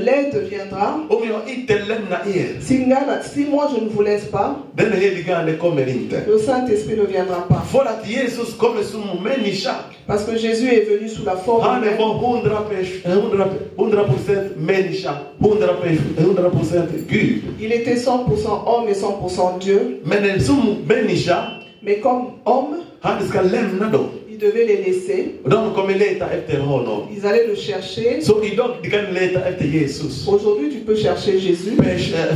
L'aide viendra. Om jag inte lämnar er, Si moi je ne vous laisse pas, den heliga ande kommer inte. le Saint-Esprit ne viendra pas. För att Jesus kommer som människa. Parce que Jésus est venu sous la forme Han humaine. var 100% människa, 100% Gud. Il était 100% homme et 100% Dieu. Men som människa, Mais comme homme, han ska lämna dem. il devait les laisser. Och de kommer leta efter honom. Ils allaient le chercher. Så idag de kan leta efter Jesus. Aujourd'hui, tu peux chercher Jésus.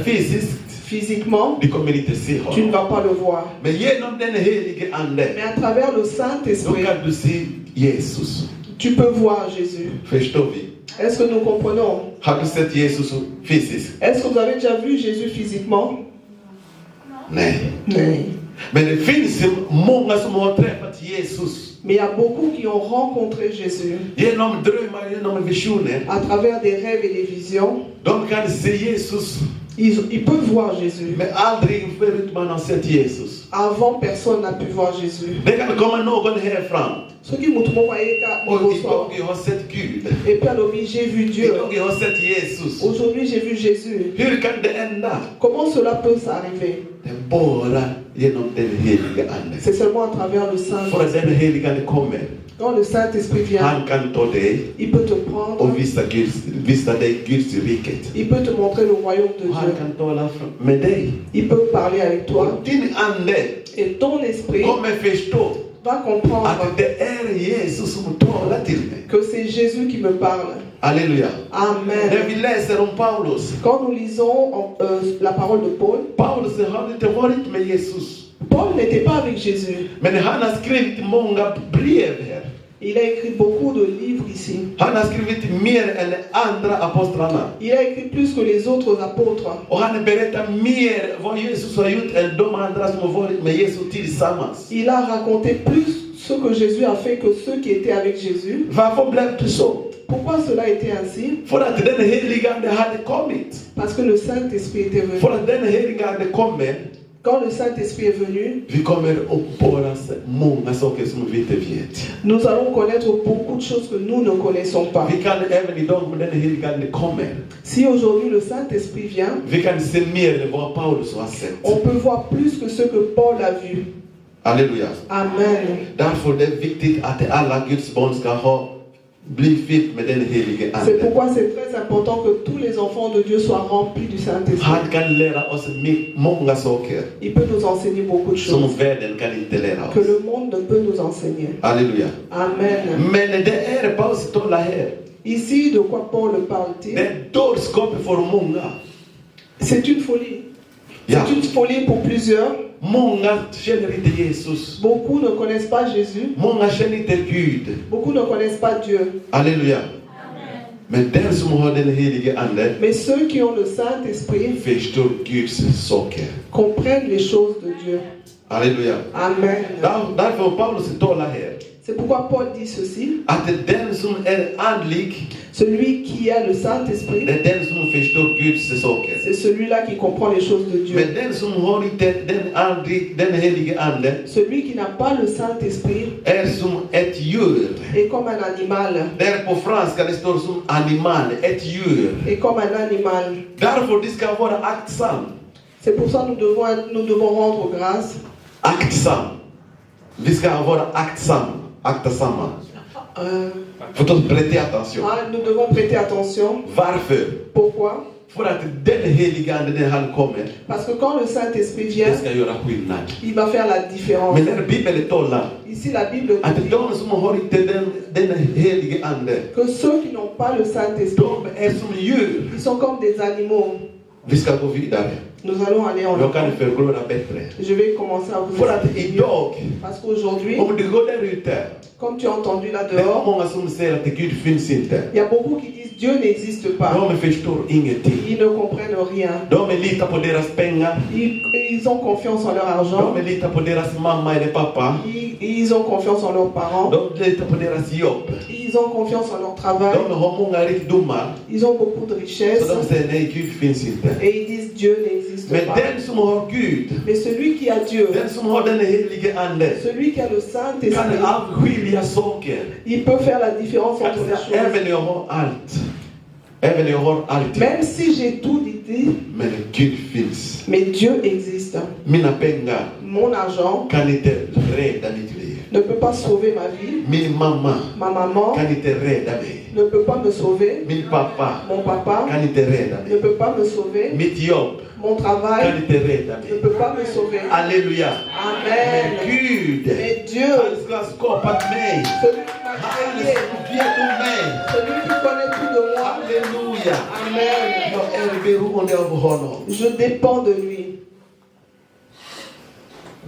Fysiskt, Physiquement, de kommer inte se tu ne honom. vas pas le voir. Men genom den helige ande, Mais à travers le då Saint-Esprit, kan du se Jesus. tu peux voir Jésus. Förstår vi? Est-ce que nous comprenons? Har du sett Jesus fysiskt? Est-ce que vous avez déjà vu Jésus physiquement? Nej. Non. Men det finns många som har träffat Jesus. Mais il y a beaucoup qui ont rencontré Jésus Genom drömmar, genom visioner. à travers des rêves et des visions. De kan se Jesus. Ils peuvent voir Jésus. Men aldrig förut man har sett Jesus. Avant, personne n'a pu voir Jésus. Det kan komma någon här fram. Ceux qui m'ont trouvé Och idag jag har sett Gud. et puis alors, j'ai vu Dieu. Idag jag har sett Jesus. Aujourd'hui, j'ai vu Jésus. Hur kan det hända? Comment cela peut s'arriver? Det är bara genom den heliga ande. C'est seulement à travers le Saint. För att den heliga ande kommer. Quand le Saint-Esprit vient, Han kan ta dig il peut te prendre. och visa dig Guds riket. Il peut te montrer le royaume de Och han Dieu. kan tala med dig. Il peut parler avec toi. Och din ande Et ton esprit kommer förstå va comprendre att det är Jesus som talar till mig. que c'est Jésus qui me parle. Halleluja. Amen. När vi läser om Paulus. Quand nous lisons la parole de Paul, Paulus har inte varit med Jesus. Paul n'était pas avec Jésus. Men han har skrivit många brev här. Il a écrit beaucoup de livres ici. Han har skrivit mer än andra apostlarna. Il a écrit plus que les autres apôtres. Och han berättar mer vad Jesus har gjort än de andra som har varit med Jesus tillsammans. Il a raconté plus ce que Jésus a fait que ceux qui étaient avec Jésus. Varför blev det så? Pourquoi cela était ainsi? För att den heliga ande hade kommit. Parce que le Saint-Esprit était venu. För att den heliga ande kommer, Quand le Saint-Esprit est venu, vi kommer uppenbaras många saker som vi inte vet. nous allons connaître beaucoup de choses que nous ne connaissons pas. Vi kan även idag med den heliga ande kommer. Si aujourd'hui le Saint-Esprit vient, Vi kan se mer än vad Paulus har sett. on peut voir plus que ce que Paul a vu. Halleluja. Amen. Därför är det viktigt att alla Guds barn ska ha bli fyllt med den helige C'est Ande. pourquoi c'est très important que tous les enfants de Dieu soient remplis du Saint-Esprit. Han kan lära oss många saker Il peut nous enseigner beaucoup de som choses världen kan inte lära que oss. le monde ne peut nous enseigner. Halleluja. Amen. Men det är Paulus talar här. Ici, de quoi Paul Det parle-t-il? är dårskap för många. C'est une folie. Ja. C'est une folie pour plusieurs. Många känner inte Jesus. Beaucoup ne connaissent pas Jésus. Många känner inte Gud. Beaucoup ne connaissent pas Dieu. Halleluja. Men den som har den helige Ande Mais ceux qui ont le Saint-Esprit förstår Guds saker. comprennent les choses de Dieu. Halleluja. Amen. Därför Paulus talar här C'est pourquoi Paul dit ceci. att den som är andlig, Celui qui a le Saint-Esprit, det är den som förstår Guds saker. c'est celui-là qui comprend les choses de Dieu. Men den som har inte den helige Ande Celui qui n'a pas le Saint-Esprit är som ett djur. est comme un animal. Där på franska det står som animal, ett djur. Est comme un animal. Därför det ska vara aktsam. C'est pour ça que nous devons rendre grâce. Aktsam. Vi ska vara aktsamma. Faut prêter attention. Nous devons prêter attention. Varför? Pourquoi? För att den helige Ande när han kommer, Parce que quand le Saint-Esprit det vient, ska göra skillnad. il va faire la différence. Men när Bibeln talar Ici, la Bible att dit de som har inte den helige Ande, que ceux qui n'ont pas le Saint-Esprit, de är som djur. ils sont comme des animaux. Vi ska gå vidare. Nous allons aller en Jag kan avant. förklara bättre. Je vais commencer à vous För att expliquer. idag, Parce qu'aujourd'hui, om du går där ute, comme tu as entendu là det är dehors, många som säger att Gud finns inte. il y a beaucoup qui disent Dieu n'existe pas. De förstår ingenting. Ils ne comprennent rien. De litar på deras pengar. Ils ont confiance en leur argent. De litar på deras mamma eller pappa. Ils ont confiance en leurs parents. De litar på deras jobb. Ils ont confiance en leur travail. De har många rikedomar. Ils ont beaucoup de richesses. Så de säger nej, Gud finns inte. Et ils disent Dieu n'existe Men pas. den som har Gud, Mais celui qui a Dieu, den som har den helige Ande, celui qui a le kan Saint-Esprit, avskilja saker. il peut faire la différence Kan entre les säga, choses. även jag har allt. Även jag har allting. Même si j'ai tout dit, Men Gud finns. mais Dieu existe. Mina pengar Mon argent kan inte rädda mitt liv. ne peut pas sauver ma vie. Min mamma Ma maman kan inte rädda mig. ne peut pas me sauver. Min pappa Mon papa kan inte rädda ne mig. peut pas me sauver. Mitt jobb Mon kan travail inte rädda ne mig. peut pas me sauver. Halleluja. Amen. Men Gud, Mais Dieu, han ska ha skapat mig. celui qui m'a Han créé, vet om mig. celui qui connaît tout de moi, Halleluja. Amen. Jag är beroende av honom. Je dépends de lui.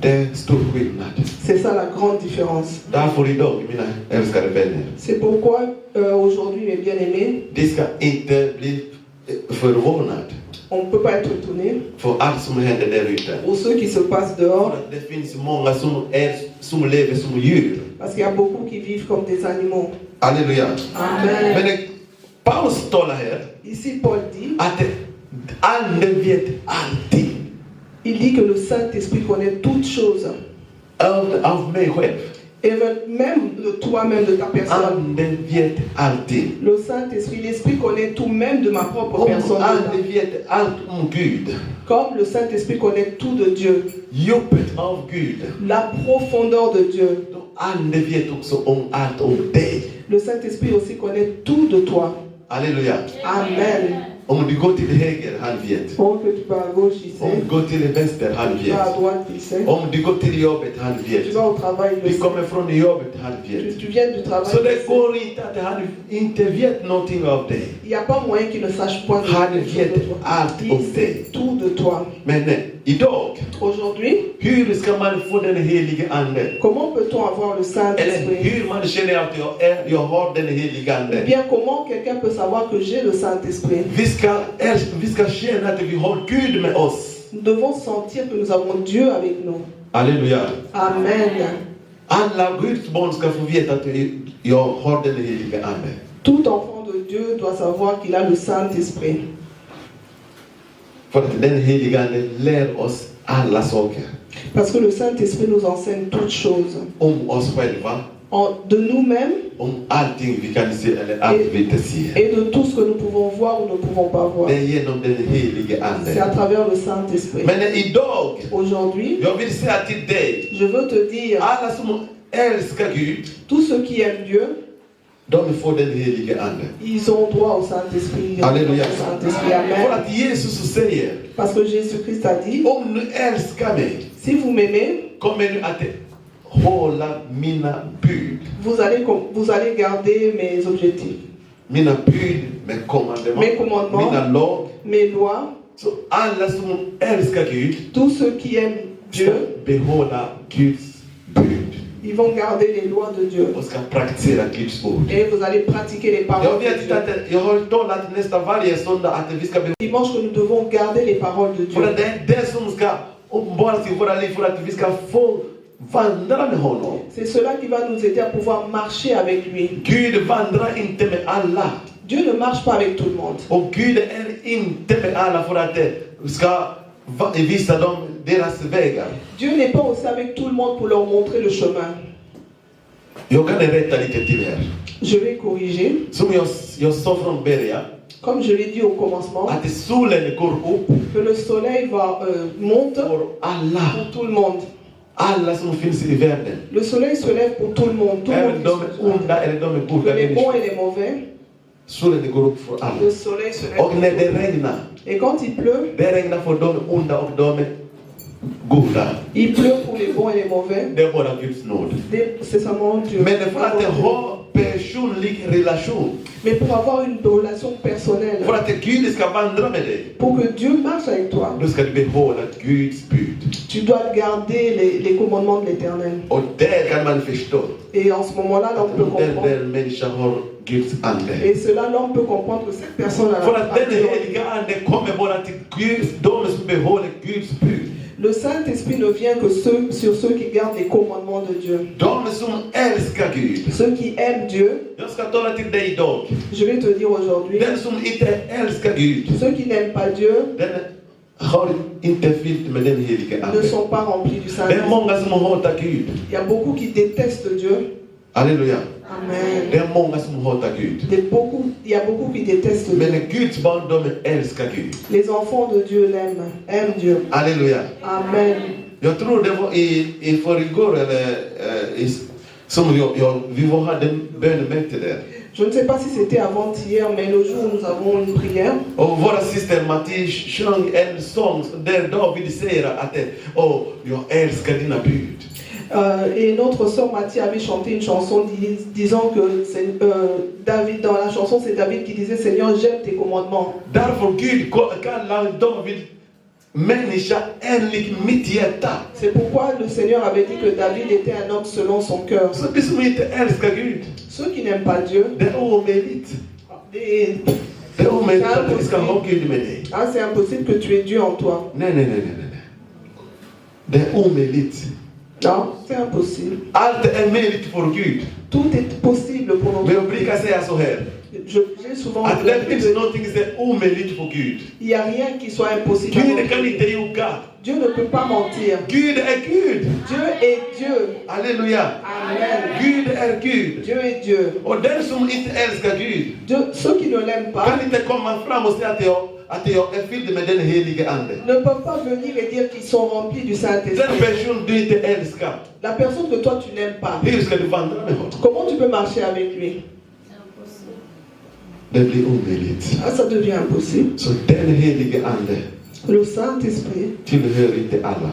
Det är stor skillnad. C'est ça la grande différence. Därför idag, mina älskade vänner, C'est pourquoi aujourd'hui, mes bien-aimés, de ska inte bli förvånade on ne peut pas être étonné för allt som händer där ute. pour ceux qui se passent dehors, För att det finns många som lever som djur. parce qu'il y a beaucoup qui vivent comme des animaux. Halleluja. Amen. Men Paulus talar här Ici, Paul dit, att anden vet allting. il dit que le Saint-Esprit connaît toutes choses. Av mig själv. Et même de toi-même, de ta personne. Anden vet allting. Le Saint-Esprit, l'Esprit connaît tout, même de ma propre Om personne. anden vet allt om Gud, Comme le Saint-Esprit connaît tout de Dieu. djupet av Gud, La profondeur de Dieu. då anden vet också om allt om dig. Le Saint-Esprit aussi connaît tout de toi. Halleluja. Amen. Om du går till höger, han vet. Oh, que tu vas à gauche, il Om sait. du går till vänster, han Tu vas à vet. droite, il sait. Om du går till jobbet, han Tu vet. vas au travail, il Du sait. kommer från jobbet, han vet. Tu viens du travail. Så il det sait. går inte att han inte vet någonting av dig. Il n'y a pas moyen qu'il ne sache point de Han de vet toi. allt Il om sait dig. tout de toi. Men idag, Aujourd'hui, hur ska man få den helige Ande? comment peut-on avoir le Eller Saint-Esprit? hur man känner att jag har den helige Eh Ande? bien, comment quelqu'un peut savoir que j'ai le Saint-Esprit? Vi ska känna att vi har Gud med oss. Nous devons sentir que nous avons Dieu avec nous. Halleluja. Amen. Alla Guds barn ska få veta att jag har den helige Ande. Tout enfant de Dieu doit savoir qu'il a le Saint-Esprit. För att den helige Ande lär oss alla saker. Parce que le Saint-Esprit nous enseigne toutes choses. Om oss själva, De nous-mêmes om allting vi kan se eller allt vi inte ser. et de tout ce que nous pouvons voir ou ne pouvons pas voir. Det är genom den helige C'est à Ande. travers le Saint-Esprit. Men idag, Aujourd'hui, jag vill säga till dig, je veux te dire, alla som älskar Gud, tous ceux qui aiment Dieu, De får den helige ande. Ils ont droit au Saint-Esprit. Alléluia. Au Saint-Esprit. Amen. För att Jesus säger, Parce que Jésus-Christ a dit, om du älskar mig, si vous m'aimez, kommer du att hålla mina bud. vous allez garder mes objectifs, Mina bud med mes commandements, mina lag. mes lois. Så alla som älskar Gud Tous ceux qui aiment ska Dieu, behålla Guds bud ils vont garder les lois de Dieu. och ska praktisera Guds ord. Et vous allez pratiquer les paroles Jag de vet Dieu. att jag har talat nästan varje söndag att vi ska Dimanche que nous devons garder les paroles de för Dieu. att det är det som ska uppenbaras i våra liv för att vi ska få vandra med honom. C'est cela qui va nous aider à pouvoir marcher avec lui. Gud vandrar inte med alla. Dieu ne marche pas avec tout le monde. Och Gud är inte med alla för att ska visa dem deras vägar. Dieu n'est pas aussi avec tout le monde pour leur montrer le chemin. Jag kan rätta lite till här. Je vais corriger. Som jag sa från början, Comme je l'ai dit au commencement, att solen går upp que le soleil monte för alla. pour tout le monde. Alla som finns i världen. Le soleil se lève pour tout le monde. Tout le Även monde de qui är onda eller de är que goda les bons människor. et les mauvais. Solen går upp för alla. Le soleil se lève. Och när det regnar, Et quand il pleut, det regnar för de onda och de är goda. il pleut pour les bons et les mauvais. Det är bara Guds nåd. C'est seulement Dieu. Men för att ha personlig relation, Mais pour avoir une relation personnelle, för att Gud ska vandra med dig, pour que Dieu marche avec toi, då ska du behålla Guds bud. tu dois garder les commandements de l'Éternel. Och där kan man förstå Et en ce moment-là, l'homme peut att den comprendre. där människan har Guds ande. Et cela, l'homme peut comprendre que cette personne a För att den heliga ande kommer bara till de som behåller Guds bud. Le Saint-Esprit ne vient que sur ceux qui gardent les commandements de Dieu. De som älskar Gud. Ceux qui aiment Dieu, Jag ska tala till dig idag. je vais te dire aujourd'hui, Den som inte älskar Gud, ceux qui n'aiment pas Dieu den har inte fyllt med den heliga ne ande. sont pas remplis du Det är Saint-Esprit. många som hatar Gud. Il y a beaucoup qui détestent Dieu. Halleluja. Amen. Det är många som hatar Gud. Il y a beaucoup qui détestent Dieu. Men Guds barn, de älskar Gud. Les enfants de Dieu aiment Dieu. Halleluja. Amen. Jag tror det var i förrgår eller som vi hade en bönemöte där. Je ne sais pas si c'était avant-hier, mais le jour où nous avons une prière. Och våra syster Mattias sjöng en sång där David säger att jag älskar dina bud. Et notre sœur Mathie avait chanté une chanson disant que David, dans la chanson, c'est David qui disait Seigneur, j'aime tes commandements. Därför Gud kallar David människa enligt mitt hjärta. C'est pourquoi le Seigneur avait dit que David était un homme selon son cœur. Så det som inte älskar Gud, Ceux qui n'aiment pas Dieu, det är omöjligt. det Det är omöjligt att vi ska ha Gud med dig. c'est impossible que tu aies Dieu en toi. Nej. Det är omöjligt. Non, c'est impossible. Allt är möjligt för Gud. Tout est possible pour Men notre jag brukar säga så här. J'ai souvent Att det finns någonting som är omöjligt för Gud. il n'y a rien qui soit impossible. à Gud notre kan Dieu. inte ljuga. Dieu ne peut pas mentir. Gud är Gud. Dieu est Dieu. Halleluja. Amen. Gud är Gud. Dieu est Dieu. Och den som inte älskar Gud Ceux qui ne l'aiment pas kan inte komma fram och säga att jag är fylld med den helige ande. ne peuvent pas venir et dire qu'ils sont remplis du Den Saint-Esprit. person du inte älskar, La personne que toi tu n'aimes pas, hur ska du vandra med honom? comment tu peux marcher avec lui? Det blir omöjligt. Ça devient impossible. Så den helige ande Le Saint-Esprit tillhör inte alla.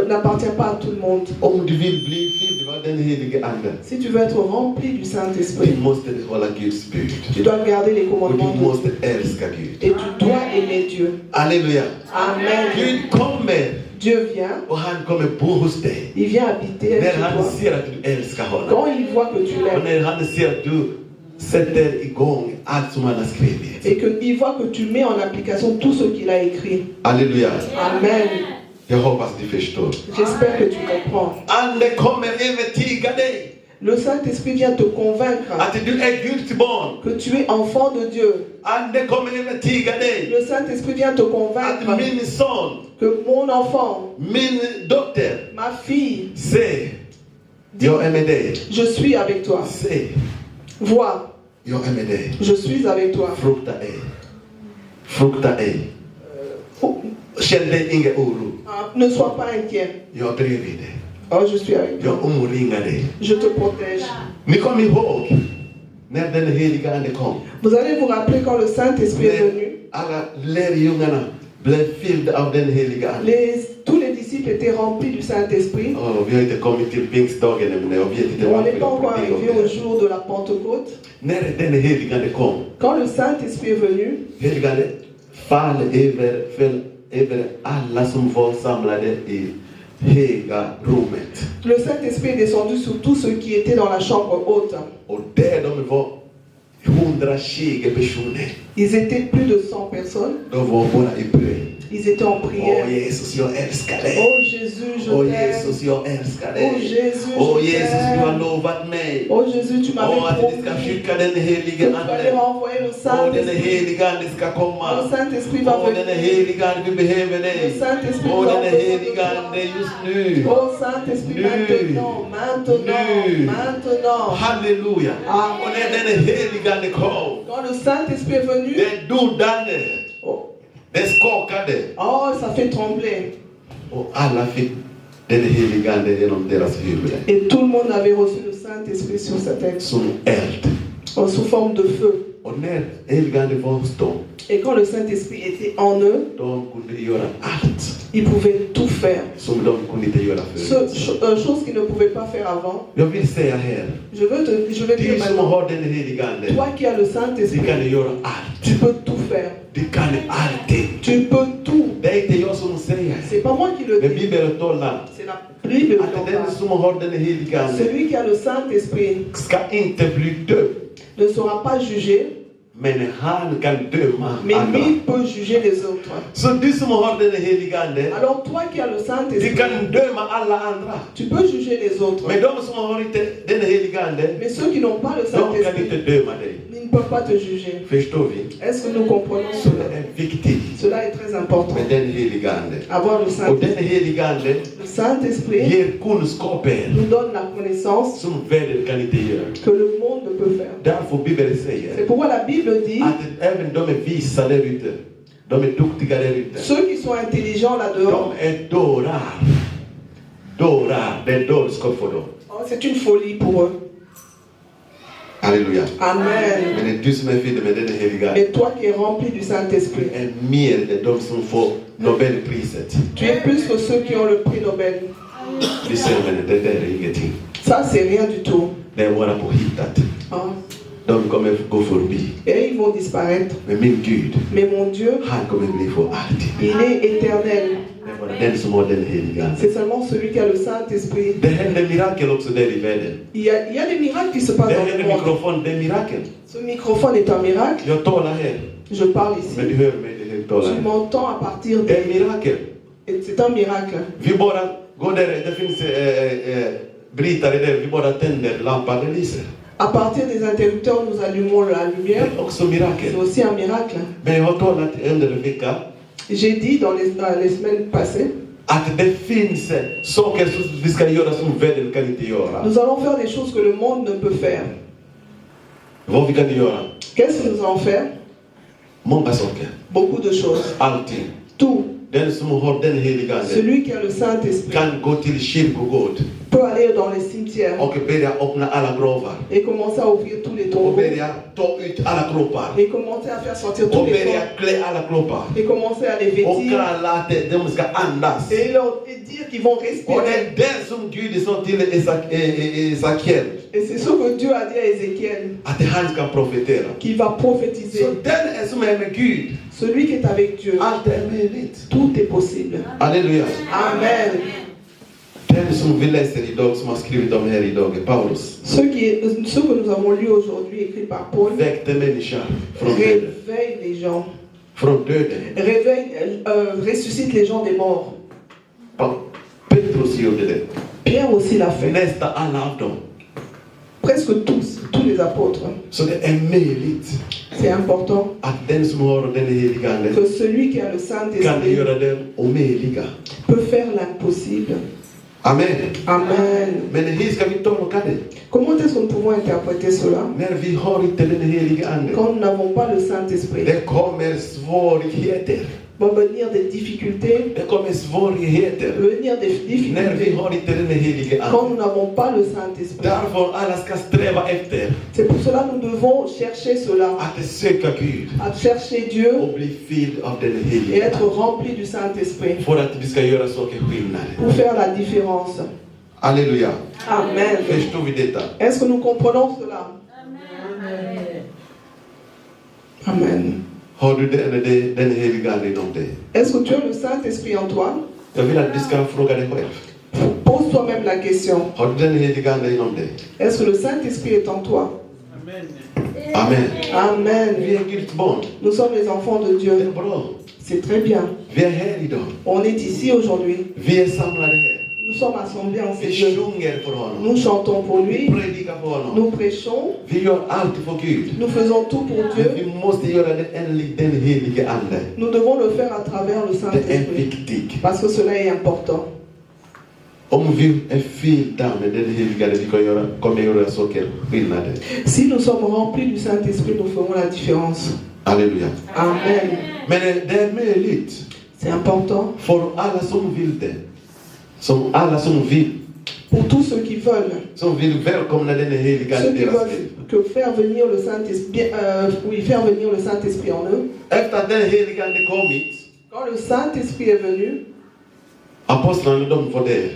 n'appartient pas à tout le monde. Om du vill bli fylld av den helige ande, Si tu veux être rempli du Saint-Esprit, du måste hålla Guds bud. tu dois garder les Och commandements du de måste älska Gud. et tu dois aimer Dieu. Halleluja. Amen. Gud kommer Dieu vient, och han kommer bo hos dig. il vient habiter När chez han toi. ser att du älskar honom. Quand il voit que tu Och l'aimes när han ser att du sätter igång allt som han har skrivit. et qu'il voit que tu mets en application tout ce qu'il a écrit. Halleluja. Amen. Jag hoppas du förstår. J'espère que tu comprends. Ande kommer övertyga dig Le Saint-Esprit vient te convaincre att du är Guds barn. que tu es enfant de Dieu. Ande kommer övertyga dig Le Saint-Esprit vient te att convaincre min son, que mon enfant, min dotter, ma fille, se, jag är med dig. je suis avec toi. Se, Vois, jag är med dig. je suis avec toi. Frukta ej. Frukta ej. Känn dig ingen oro. Ne sois pas inquiet. Jag är bredvid dig. Oh, je suis avec toi. Jag omringar dig. Je te protège. Ni kommer ihåg När den heliga ande kom. Vous allez vous rappeler quand le Saint-Esprit est venu. Alla lärjungarna blev fyllda av den heliga ande. Tous les disciples étaient remplis du Saint-Esprit. Vi har inte kommit till pingstdagen än, men jag vet inte On n'est varför pas jag encore kommer arrivé ihåg au det. jour de la Pentecôte. När den heliga ande kom, Quand le Saint-Esprit est venu, heliga ande föll över alla som var samlade i höga rummet. le Saint-Esprit est descendu sur tous ceux qui étaient dans la chambre haute. Och där de var 120 personer. Ils étaient plus de 100 personnes. De var bara i bön. Ils étaient en prière. Åh Jesus, jag älskar dig. Oh Jésus, je Åh t'aime. Jesus, jag älskar Oh dig. Jésus, Åh je Jesus, du har t'aime. lovat mig. Oh Jésus, tu m'avais Åh, att promis vi ska que skicka den helige tu allais ande. renvoyer le Åh, den Saint-Esprit. helige ande ska Le komma. Saint-Esprit va Åh, den venir. helige ande, vi behöver Le dig. Saint-Esprit Åh, va den venir. helige ande just nu. Oh Saint-Esprit, Nu. maintenant. Nu. Halleluja. Amen. Och när den helige ande kom, Quand le Saint-Esprit est venu, det dundade, oh, det skakade. ça fait trembler. Och alla fick den helige ande genom deras huvud. Et tout le monde avait reçu le Saint-Esprit sur sa tête, Som eld. sous forme de feu. Och när helige ande var hos dem, Et quand le Saint-Esprit était en eux, de kunde göra allt ils pouvaient tout faire. som de kunde inte göra förut. Chose qu'ils ne pouvaient pas faire avant. Jag vill säga här, Je vais de dire som maintenant, har den helige ande, toi qui as le de Saint-Esprit, kan göra allt. tu peux tout faire. De kan allting. Tu peux tout. Det är inte jag som säger, C'est pas moi qui le men dis, Bibeln talar c'est la Bible qui en att den parle. som har den helige ande Celui qui a le Saint-Esprit ska inte bli dömd, ne sera pas jugé, men han kan döma mais andra. lui peut juger les autres. Så du som har den helige ande, Alors toi qui as le de Saint-Esprit, kan döma alla andra. tu peux juger les autres. Men de som har inte den helige ande, Mais ceux qui n'ont pas le de kan Saint-Esprit, inte döma dig. ils ne peuvent pas te juger. Förstår vi? Est-ce que nous comprenons Så cela? det är viktigt Cela est très important. med den helige ande. Avoir le Och Saint-Esprit. den helige ande Le Saint-Esprit ger kunskaper nous donne la connaissance som världen kan inte göra. que le monde ne peut faire. Därför Bibeln C'est säger pourquoi la Bible dit, att även de är visa där ute, de är duktiga där ute, ceux qui sont intelligents là-dehors, de är dårar. Dårar, det är dårskap för dem. oh, c'est une folie pour eux. Halleluja. Amen. Men det är du som är fylld med den heliga ande. Mais toi qui es rempli du Saint-Esprit, Är mer än de som får Nobelpriset. tu es plus que ceux qui ont le prix Nobel. Lyssna, men det där är ingenting. Ça, c'est rien du tout. Det är bara påhittat. Hein. De kommer gå förbi. Et ils vont disparaître. Men min Gud, Mais mon Dieu, han kommer bli för alltid. il est éternel. Det är bara den som har den heliga ande. C'est seulement celui qui a le Saint-Esprit. Det händer mirakel också där i världen. Il y a des miracles qui se passent Det dans le händer monde. mikrofon, det är mirakel. Ce microphone est un miracle. Jag talar här, Je parle men du ici. hör mig, det är Tu talar. m'entends à partir Det är de... mirakel. Et c'est un miracle. Vi bara går där, det finns brytare där, vi bara tänder lampan, det lyser. À partir des interrupteurs, nous allumons la Det lumière. är också mirakel. C'est aussi un miracle. Men jag har talat under en vecka J'ai dit dans les semaines passées, att det finns saker som vi ska göra som världen kan inte göra. nous allons faire des choses que le monde ne peut faire. Vad vi kan göra? Qu'est-ce que nous allons faire? Många saker. Beaucoup de choses. Allting. Tout. Den som har den heliga ande Celui qui a le Saint-Esprit kan gå till kyrkogård peut aller dans les cimetières och börja öppna alla gravar. et commencer à ouvrir tous les Och tombeaux börja ta ut alla kroppar. et commencer à faire sortir tous Och les börja corps klä alla kroppar. et commencer à les Och vêtir kalla att de ska andas. et dire qu'ils vont Och det respirer. är den som Gud sa till Esakiel Et c'est ce que Dieu a dit à Ézéchiel, att han ska profetera. qu'il va prophétiser. Så den är som är med Gud. Celui qui est avec Dieu, Allt är möjligt. tout est possible. Halleluja. Amen. Den som vi läser idag, som har skrivit om här idag, är Paulus. Ce que nous avons lu aujourd'hui, écrit par Paul, Väckte människor från döden. réveille les gens, Från döden. ressuscite les gens des morts. Petrus gjorde det. Pierre aussi l'a fait. Nästan alla av dem. Presque tous les apôtres. Så det är möjligt C'est important att den som har den heliga ande que celui qui a le kan Saint-Esprit göra det omöjliga. peut faire l'impossible. Amen. Amen. Men hur ska vi tolka det? Comment est-ce que nous pouvons interpréter cela När vi har inte den heliga ande. quand nous n'avons pas le Saint-Esprit? Det kommer svårigheter. vont venir des difficultés, Det kommer svårigheter venir des när vi difficultés har inte den helige quand Ande. nous n'avons pas le Saint-Esprit. Därför alla ska sträva efter C'est pour cela que nous devons chercher cela, att söka Gud à chercher Dieu och bli fylld av den et helige être Ande. rempli du Saint-Esprit För att vi ska göra saker skillnad. pour faire la différence. Halleluja. Amen. Förstår vi detta? Est-ce que nous comprenons cela? Amen. Har du den helige Ande inom dig? Est-ce que tu as le Saint-Esprit en toi? Jag vill att du ska fråga dig själv. Pose toi-même la question. Har du den helige Ande inom dig? Est-ce que le Saint-Esprit est en toi? Amen. Amen. Vi är Guds barn. Nous sommes les enfants de Det Dieu. är bra. C'est très bien. Vi är här idag. On est ici aujourd'hui. Vi är samlade här. Nous sommes assemblés en Vi ces Dieu. sjunger för honom. Nous chantons pour Vi lui. predikar för honom. Nous prêchons. Vi gör allt för Gud. Nous faisons tout pour Men Dieu. vi måste göra det enligt den helige Ande. Nous devons le faire à travers le Det är Saint-Esprit. viktigt. Parce que cela est important. Om vi är fyllda med den helige Ande, vi kommer göra saker skillnader. Si nous sommes remplis du Saint-Esprit, nous ferons la différence. Halleluja. Amen. Men det är möjligt C'est important för alla som vill det. Alla som vill. pour tous ceux qui veulent. Som vill välkomna den helige Ceux Ande i qui deras veulent liv. que faire venir le Saint-Esprit, faire venir le Saint-Esprit en eux. Efter att den helige Ande kommit, Quand le Saint-Esprit est venu, apostlarna de var där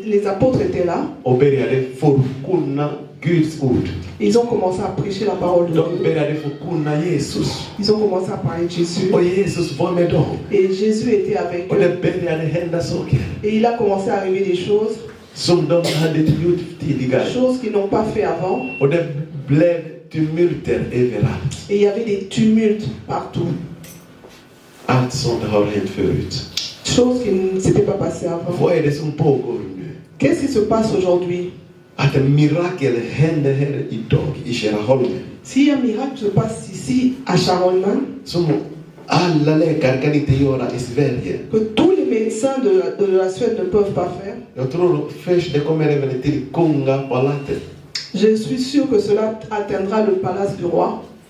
les apôtres étaient là. och började förkunna Guds ord. Ils ont commencé à prêcher la parole de De Dieu. började förkunna Jesus. Ils ont commencé à parler de Jésus. Och Jesus var med dem. Et Jésus était avec Och eux. det började hända saker Et il a commencé à arriver des choses, som de hade inte gjort tidigare. choses qu'ils n'ont pas fait avant. Och det blev tumulter överallt. Et il y avait des tumultes partout. Allt sånt har hänt förut. Choses qui ne s'étaient pas passées avant. Vad är det som pågår nu? Qu'est-ce qui se passe aujourd'hui? Att en mirakel händer här idag i Skärholmen. Si un miracle se passe ici à Charolman, Som alla läkare kan inte göra i Sverige. que tous les médecins de la Suède ne peuvent pas faire, Jag tror först det kommer även till kungapalatet. je suis sûr que cela atteindra le palace du roi.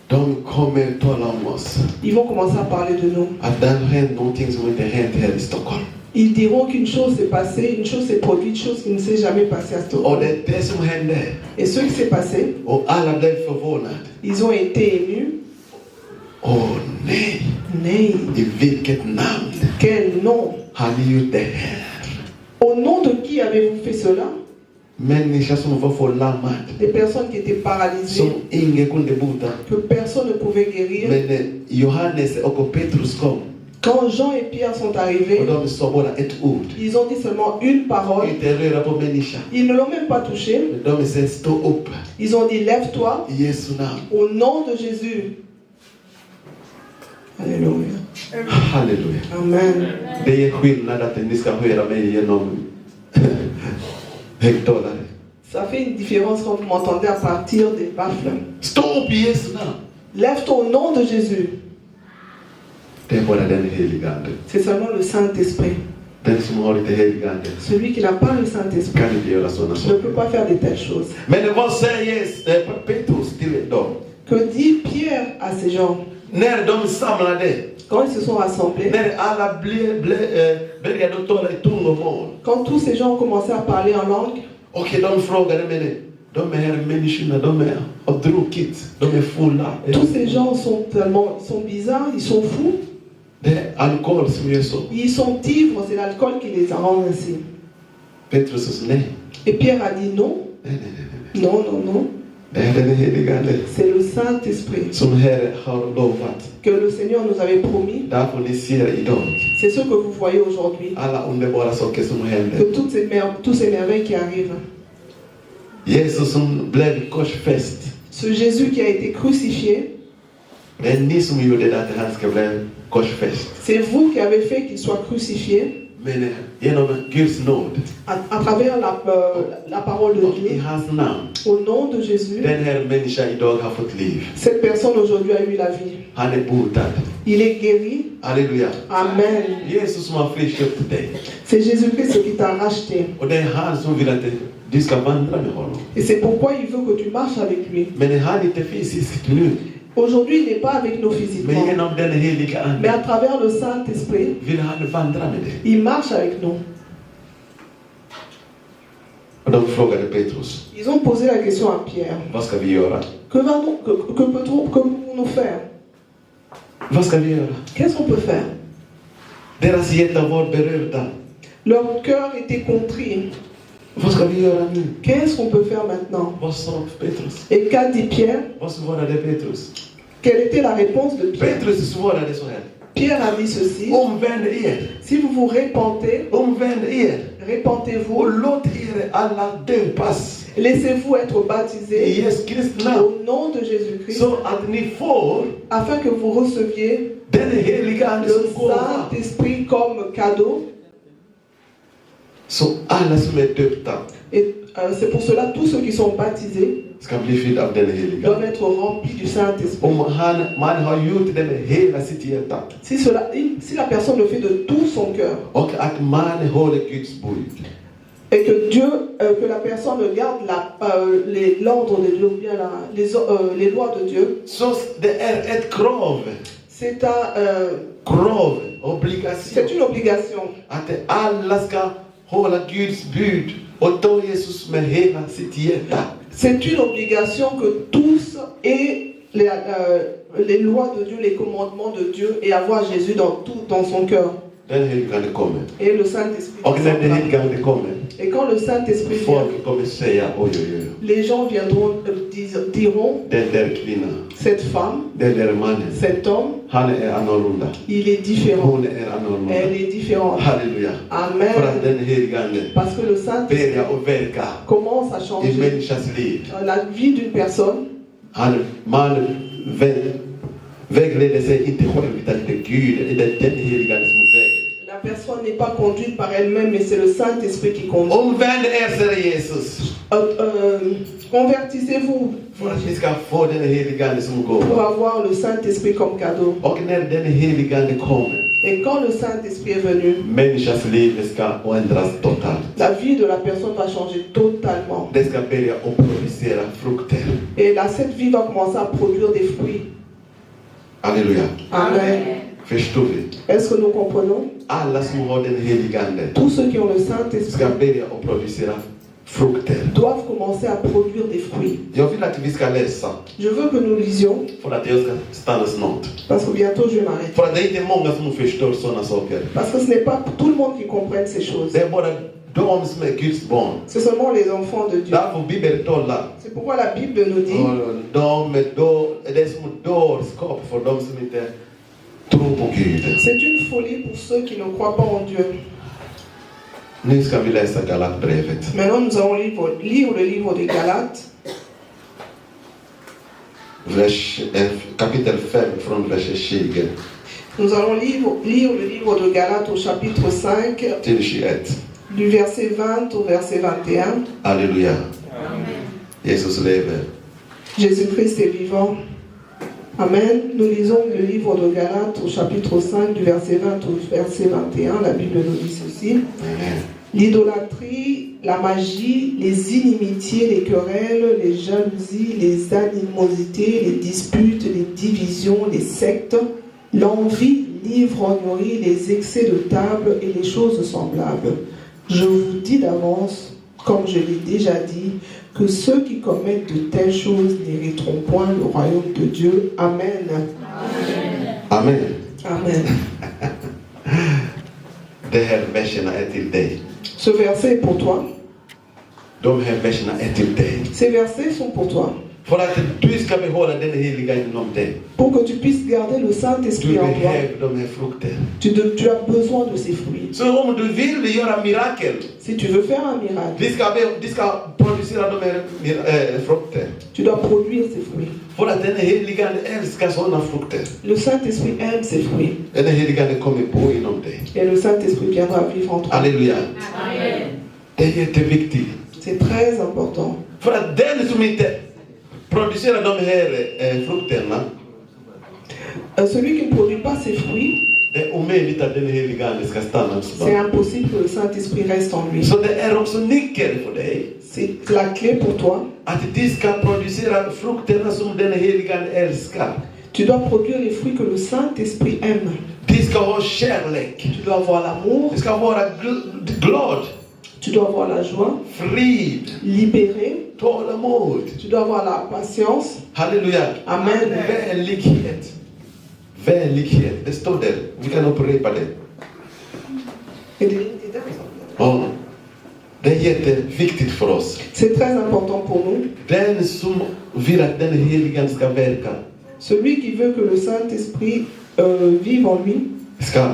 De kommer tala om oss. Ils vont commencer à parler de nous. Att det har hänt någonting som inte hänt här i Stockholm. Ils diront qu'une chose s'est passée, une chose s'est produite, une chose qui ne s'est jamais passée à Och Stockholm. det är det som hände. Et ce qui s'est passé, Och alla blev förvånade. ils ont été émus. Åh nej, Mais i vilket namn quel nom? har ni gjort det här? Au nom de qui avez-vous fait cela? Människa som var förlamad. Des personnes qui étaient paralysées, Som ingen kunde bota. que personne ne pouvait guérir. Men Johannes och Petrus kom. Quand Jean et Pierre sont arrivés, Och de sa bara ett ord. ils ont dit seulement une parole. Inte röra på människa. Ils ne l'ont même pas touché. Men de sa stå upp. Ils ont dit lève-toi I Jesu namn. au nom de Jésus. Alléluia. Halleluja. Amen. Det är skillnad att ni ska höra mig genom högtalare. Ça fait une différence quand vous m'entendez à partir des baffles. Stå upp i Jesu namn. Lève-toi au nom de Jésus. Det är bara den heliga Ande. C'est seulement le Saint-Esprit. Den som har inte heliga Ande Celui qui n'a pas le Saint-Esprit kan inte göra sådana ne saker. peut pas faire de telles choses. Men vad säger Petrus till dem? Que dit Pierre à ces gens När de samlade, quand ils se sont rassemblés? när alla började tala i tungomål. Quand tous ces gens ont commencé à parler en langue, Och de frågade mig, de här människorna, de har druckit, de är fulla. tous ces gens sont bizarres, ils sont fous, Det är alkohol som gör så. ils sont ivres, c'est l'alcool qui les rend ainsi. Petrus sa nej. Et Pierre a dit non, Nej. non, non, non. Det är den heliga Ande C'est le Saint-Esprit som Herre har lovat. que le Seigneur nous avait promis. Därför ni ser idag C'est ce que vous voyez aujourd'hui. alla underbara saker som Que händer. tous ces merveilles qui arrivent. Jesus som blev korsfäst. Ce Jésus qui a été crucifié, Det är ni som gjorde det att han ska bli korsfäst. c'est vous qui avez fait qu'il soit crucifié Men genom Guds nåd à travers la parole de och i Dieu. hans namn. Au nom de Jésus, Den här människan idag har fått liv. cette personne aujourd'hui a eu la vie. Han är botad. Il est guéri. Halleluja. Amen. Jesus som har friköpt dig. C'est Jésus-Christ qui t'a racheté. Och det är han som vill att du ska vandra med honom. Et c'est pourquoi il veut que tu marches avec lui. Men han är inte fysiskt nu. Aujourd'hui, il n'est pas avec nous Men physiquement, genom den heliga mais Ande à travers le Saint-Esprit, vill han vandra med dig. il marche avec nous. Och de frågade Petrus, Ils ont posé la question à Pierre. vad ska vi göra? Que pouvons-nous faire? Vad ska vi göra? Qu'est-ce qu'on peut faire? Deras hjärtan var berörda. Leur cœur était contrit. Vad ska vi göra nu? Qu'est-ce qu'on peut faire maintenant? Vad sa Petrus? Et qu'a dit Pierre? Vad svarade Petrus? Quelle était la réponse de Pierre? Petrus svarade så här. Pierre a dit ceci. Omvänd er. Si vous vous repentez, Omvänd er. repentez-vous, Och låt er alla döpas laissez-vous être i baptisés Jesu Kristi namn. au nom de Jésus-Christ, Så att ni får afin que vous receviez den heliga Ande le som gåva. Saint-Esprit comme cadeau. Så alla som är döpta Et c'est pour cela tous ceux qui sont baptisés ska bli fyllda av den heliga doivent Ande. être remplis du Saint-Esprit. Om man har gjort det med hela sitt hjärta Si la personne le fait de tout son cœur och att man håller Guds bud, et que la personne garde l'ordre de Dieu, ou bien les lois de Dieu, så det är ett krav, c'est obligation, une obligation att alla ska hålla Guds bud och ta Jesus med hela sitt hjärta. C'est une obligation que tous aient les lois de Dieu, les commandements de Dieu et avoir Jésus dans son cœur. Den heliga Ande kommer. Et le Saint-Esprit. Och när den heliga Ande kommer, Et quand le Saint-Esprit vient, folk kommer säga oj, oj, oj. les gens viendront, diront, Den där kvinnan, cette femme, den där mannen, cet homme, han är annorlunda. il est différent. Hon är annorlunda. Elle est différente. Halleluja. För att Amen. den heliga Ande Parce que le Saint-Esprit börjar och verka commence à i changer människans liv. la vie d'une personne. Man vägleder sig inte själv utan det är Gud, det är den heliga Ande som vägleder. La personne n'est pas conduite par elle-même, mais c'est le Saint-Esprit qui conduit. Omvänd er, säger Jesus, Convertissez-vous för att ni ska få den heliga Ande som pour gåva. avoir le Saint-Esprit comme cadeau. Och när den heliga Ande kommer, Et quand le Saint-Esprit est venu, människans liv ska ändras totalt. la vie de la personne va changer totalement. Det ska börja och producera frukter. Et là, cette vie va commencer à produire des fruits. Alléluia. Amen. Förstår vi? Est-ce que nous comprenons? Alla som har den heliga Ande Tous ceux qui ont le Saint-Esprit ska börja och producera frukter. doivent commencer à produire des fruits. Jag vill att vi ska läsa, Je veux que nous lisions, för att jag ska stanna snart. parce que bientôt je vais m'arrêter. För att det är inte många som förstår sådana saker. Parce que ce n'est pas tout le monde qui comprenne ces choses. Det är bara de som är Guds barn. C'est seulement les enfants de Dieu. Därför Bibeln talar. C'est pourquoi la Bible nous dit Det är som dårskap för de som inte tror på Gud. c'est une folie pour ceux qui ne croient pas en Dieu. Nu ska vi läsa Galatbrevet. Maintenant, nous allons lire le livre des Galates, Kapitel 5 från vers 20 nous allons lire le livre de Galates au chapitre 5, till 21. du verset 20 au verset 21. Alléluia. Jesus lever. Jésus-Christ est vivant. Amen. Nous lisons le livre de Galates au chapitre 5, du verset 20 au verset 21. La Bible nous dit ceci. Amen. L'idolâtrie, la magie, les inimitiés, les querelles, les jalousies, les animosités, les disputes, les divisions, les sectes, l'envie, l'ivrognerie, les excès de table et les choses semblables. Je vous dis d'avance, comme je l'ai déjà dit, que ceux qui commettent de telles choses n'hériteront point le royaume de Dieu. Amen. Amen. Amen. De här verserna är till dig. Ce verset est pour toi. De här verserna är till dig. Ces versets sont pour toi. För att du ska behålla den heliga inom dig. Pour que tu puisses garder le Du Saint-Esprit en toi. behöver de här frukter. Tu as besoin de ces fruits. Så om du vill göra mirakel, Si tu veux faire un miracle, de ska producera de här frukter. tu dois produire ces fruits. För att den heliga Ande älskar sådana frukter. Le Saint-Esprit aime ces fruits. Den heliga Ande kommer bo inom dig. Et le Saint-Esprit viendra vivre en toi. Alléluia. Det är jätteviktigt. C'est très important. För att den som inte producerar de här frukterna, Celui qui ne produit pas ces fruits, Det är omöjligt att den heliga ande ska stanna hos C'est barn. impossible que le Saint-Esprit reste en lui. Så det är också nyckeln för dig. C'est la clé pour toi. Att de ska producera frukterna som den heliga ande älskar. Tu dois produire les fruits que le Saint-Esprit aime. De ska ha kärlek. Tu dois avoir l'amour, De ska vara glad, tu dois avoir la joie, frid, libéré, tålamod. tu dois avoir la patience. Halleluja. Amen. Vänlighet. Vänlighet. Det står där. Vi kan upprepa det. Ja. Det är jätteviktigt för oss. C'est très important pour nous. Den som vill att den heliga ska verka Celui qui veut que le Saint-Esprit vive en lui ska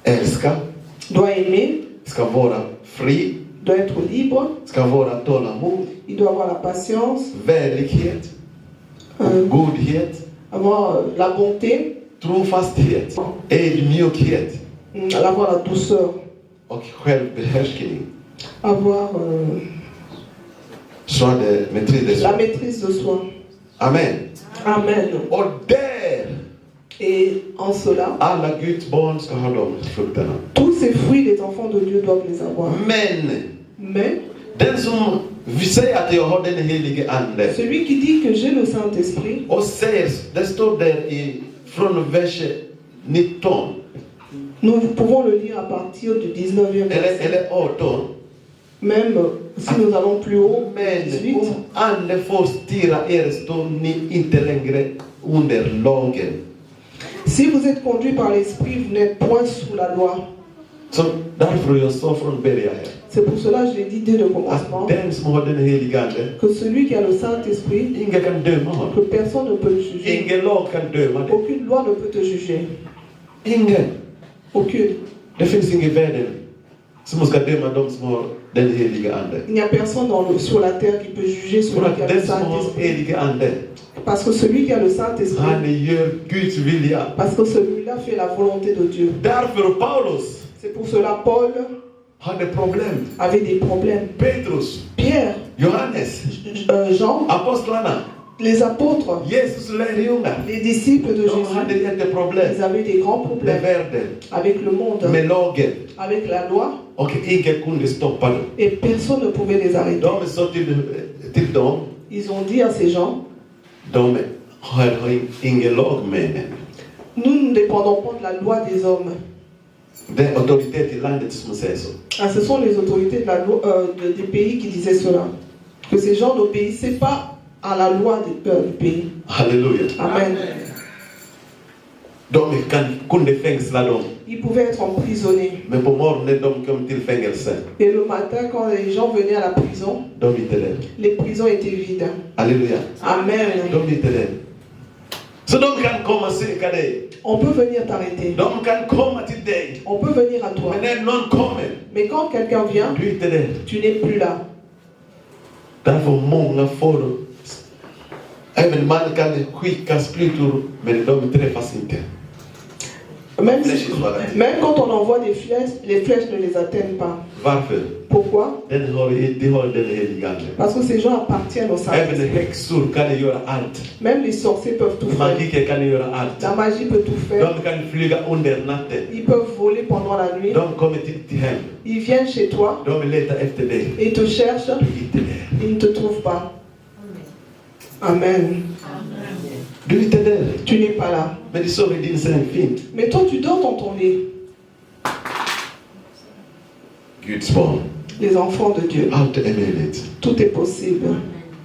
älska, doit aimer, ska vara fri, doit être libre, ska vara tålamod, il doit avoir la patience, vänlighet, godhet, avoir la bonté, trofasthet, ödmjukhet avoir la douceur, och självbehärskning. avoir Soit de maîtrise de la soi. maîtrise de soi. Amen. Amen. Och där Et en cela, alla Guds barn ska ha de frukterna. tous ces fruits, les enfants de Dieu doivent les avoir. Men Mais den som vi säger att jag har den helige ande celui qui dit que j'ai le Saint-Esprit, och säger, det står där från vers 19 nous pouvons le lire à partir du 19e verset. eller 18. Même si nous allons plus haut, Men 18. om anden får styra er står ni inte längre under lagen. Si vous êtes conduit par l'Esprit, vous n'êtes point sous la loi. Så därför jag sa från början här C'est pour cela que je l'ai dit dès le commencement, att den som har den helige ande, que celui qui a le Saint-Esprit, ingen kan döma que honom. personne ne peut le juger. Ingen lag kan döma dig. Aucune loi ne peut te juger. Ingen. Aucune. Det finns ingen i världen som ska döma de som har den helige ande. Il n'y a personne sur la terre qui peut juger För celui qui att a le den som har Saint-Esprit. helige ande, Parce que celui qui a le Saint-Esprit, han gör Guds vilja. parce que celui-là fait la volonté de Dieu. Därför Paulus C'est pour cela Paul hade problem. avait des problèmes. Petrus, Pierre, Johannes, Jean, apostlarna, les apôtres, Jesus lärjungar. les disciples de De Jésus, hade jätteproblem ils avaient des grands med problèmes världen, avec le monde, med lagen. avec la loi, Och ingen kunde stoppa dem. et personne ne pouvait les arrêter. De sa till dem, Ils ont dit à ces gens, de har ingen lag med henne. nous ne dépendons pas de la loi des hommes. Det är auktoritet i landet som säger så. Ah, ce sont les autorités de la loi, des pays qui disaient cela. Que ces gens n'obéissaient pas à la loi du pays. Halleluja. Amen. De kunde fängsla dem. Ils pouvaient être emprisonnés. Men på morgonen de kom till fängelse. Et le matin, quand les gens venaient à la prison, De inte det. les prisons étaient vides. Halleluja. Amen. De inte det. Så de kan komma och söka dig. On peut venir t'arrêter. De kan komma till dig. On peut venir à toi. Men när någon kommer, Mais quand quelqu'un vient, du är inte där. tu n'es plus là. Därför många får, även man kan skicka sprutor, men de träffas inte. Même quand on envoie des flèches, les flèches ne les atteignent pas. Varför? Pourquoi? De har den heliga ande. Parce que ces gens appartiennent au Även Saint-Esprit. häxor kan göra allt. Même les sorciers peuvent tout faire. Magiker kan göra allt. La magie peut tout faire. De kan flyga under natten. Ils peuvent voler pendant la nuit. De kommer till hem. Ils viennent chez toi De letar efter dig. et te cherchent. Du är inte där. Ils ne te trouvent pas. Amen. Du är inte där. Tu n'es pas là. Men du sover i din säng fint. Mais toi, tu dors dans ton lit. Guds barn. Les enfants de Dieu. Allt är möjligt. Tout est possible.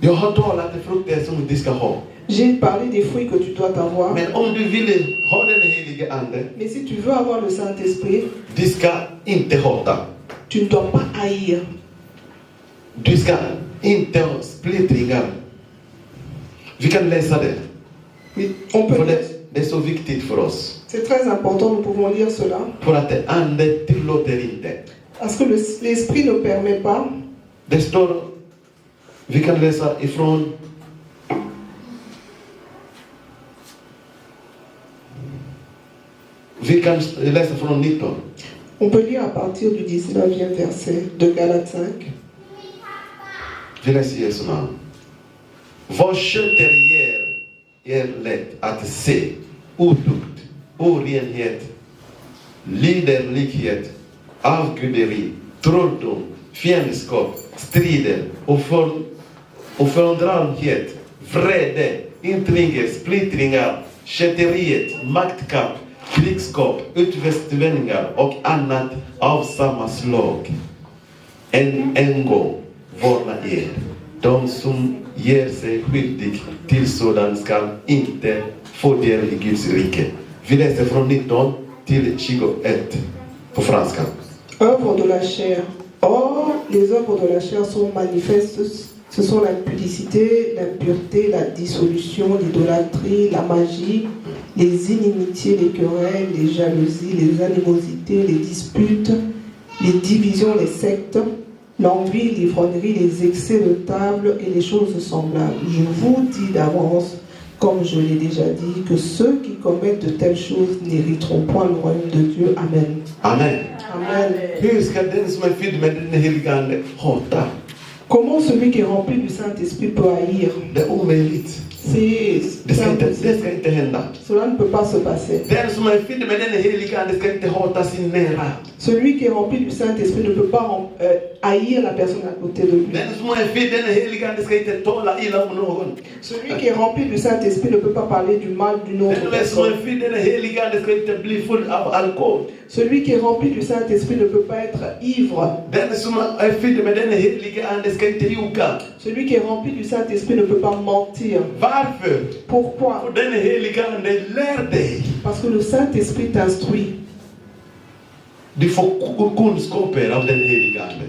Jag har talat om frukter som de ska ha. J'ai parlé des fruits que tu dois avoir. Men om du vill ha den helige ande, Mais si tu veux avoir le Saint-Esprit, du ska inte hata. tu ne dois pas haïr. Du ska inte ha splittringar. Vi kan läsa det. On peut För lire. det är så viktigt för oss. C'est très important, nous pouvons lire cela. För att ande tillåter inte. Parce que l'Esprit ne permet pas. Det står, vi kan läsa ifrån vi kan läsa från 19. On peut lire à partir du 19e verset de Galates 5. Vi läser i Jesu namn. Vad köttet ger er lätt att se otukt, Orienhet, Liderlikhet, Avguderi, Trolldom, Fiendskap, Strider, Oförundrarhet, Vrede, Intriger, Splittringar, Kätteriet, Maktkamp, Krigskap, Utvästvändningar och annat av samma slag. En gång varna er. De som ger sig skyldig till sådan ska inte få del i Guds rike. Vi läser från 19 till 21 på franska. Œuvres de la chair. Or, les œuvres de la chair sont manifestes. Ce sont l'impudicité, l'impureté, la dissolution, l'idolâtrie, la magie, les inimitiés, les querelles, les jalousies, les animosités, les disputes, les divisions, les sectes, l'envie, l'ivrognerie, les excès de table et les choses semblables. Je vous dis d'avance, comme je l'ai déjà dit, que ceux qui commettent de telles choses n'hériteront point le royaume de Dieu. Amen. Amen. Amen. Hur ska den som är fylld med den helige Ande hata? Comment celui qui est rempli du Saint-Esprit peut haïr? Det är omöjligt. Det ska inte hända. Cela ne peut pas se passer. Den som är fylld med den helige Ande ska inte hata sin nära. Celui qui est rempli du Saint-Esprit ne peut pas haïr la personne à côté de lui. Den som är fylld med den helige Ande ska inte tala illa om någon. Celui qui est rempli du Saint-Esprit ne peut pas parler du mal d'une autre Den som personne. är fylld med den helige Ande ska inte bli full av alkohol. Celui qui est rempli du Saint-Esprit ne peut pas être ivre. Den som är fylld med den helige Ande ska inte ljuga. Celui qui est rempli du Saint-Esprit ne peut pas mentir. Varför? Pourquoi? För den helige Ande lär dig. Parce que le Saint-Esprit t'instruit. Du får kunskaper av den helige Ande.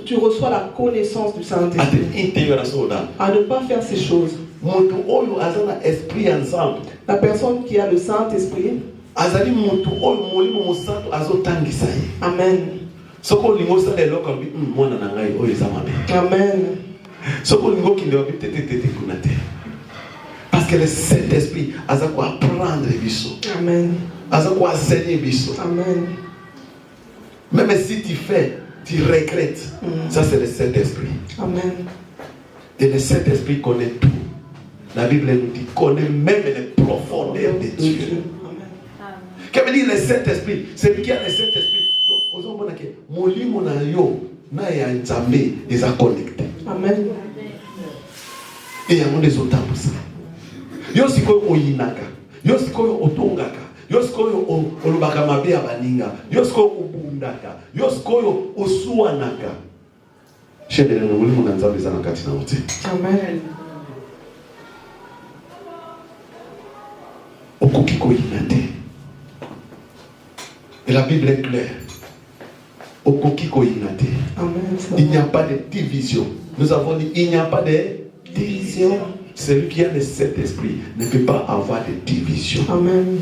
Tu reçois la connaissance du Att Saint-Esprit. inte göra sådant. À ne pas faire ces choses. Muntu oyo azana esprit ensemble. La personne qui a le Saint-Esprit. Azali muntu oyo mulimo musantu azotangisa ye. Amen. Soko lingo sala eloko bi mwana na ngai oyo ezamabe. Amen. Soko lingo kindewa bi tete kuna te. Parce que le Saint-Esprit aza ko apprendre biso. Amen. Aza ko enseigner biso. Amen. Même si tu fais, tu regrettes. Ça c'est le Saint-Esprit. Amen. Et le Saint-Esprit connaît tout. La Bible nous dit connaît même les profondeurs de Dieu. Qu'est-ce que veut dire le Saint-Esprit? Celui qui a le Saint-Esprit. Donc, aux hommes, on a que molimo na yo na ya nzambe les a connectés. Amen. Et il y a des autres pour ça. Yo sikoyo oyinaka, yo sikoyo otongaka, yo sikoyo olubaka mabe ya baninga, yo sikoyo obundaka, yo sikoyo osuwanaka. Shede na molimo na nzambe za nakati na wote. Amen. Okoki koyina te. Et la Bible est claire. Okoki koyina te. Amen. Il n'y a pas de division. Nous avons dit il n'y a pas de division. Celui qui a le Saint-Esprit ne peut pas avoir de division. Amen.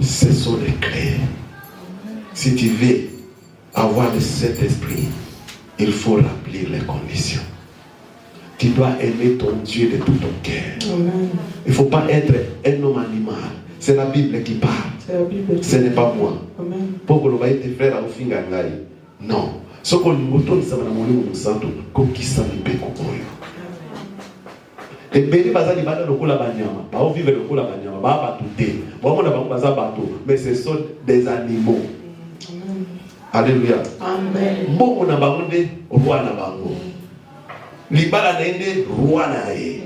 Ce sont les clés. Si tu veux avoir le Saint-Esprit, il faut remplir les conditions. Tu dois aimer ton Dieu de tout ton cœur. Amen. Il ne faut pas être un homme animal. C'est la Bible qui parle. C'est la Bible. Ce n'est pas moi. Amen. Pour que l'on tes frères à finga ngai. Non. Ce qu'on nous montre, c'est que nous sommes comme qui s'en est et béni bazali bana lokola banyama ba vivre lokola banyama ba batuté ba mona ba baza bato mais ce sont des animaux. Amen. Alléluia. Amen. Mbongo na bango nde roi na bango libala na ende roi na ye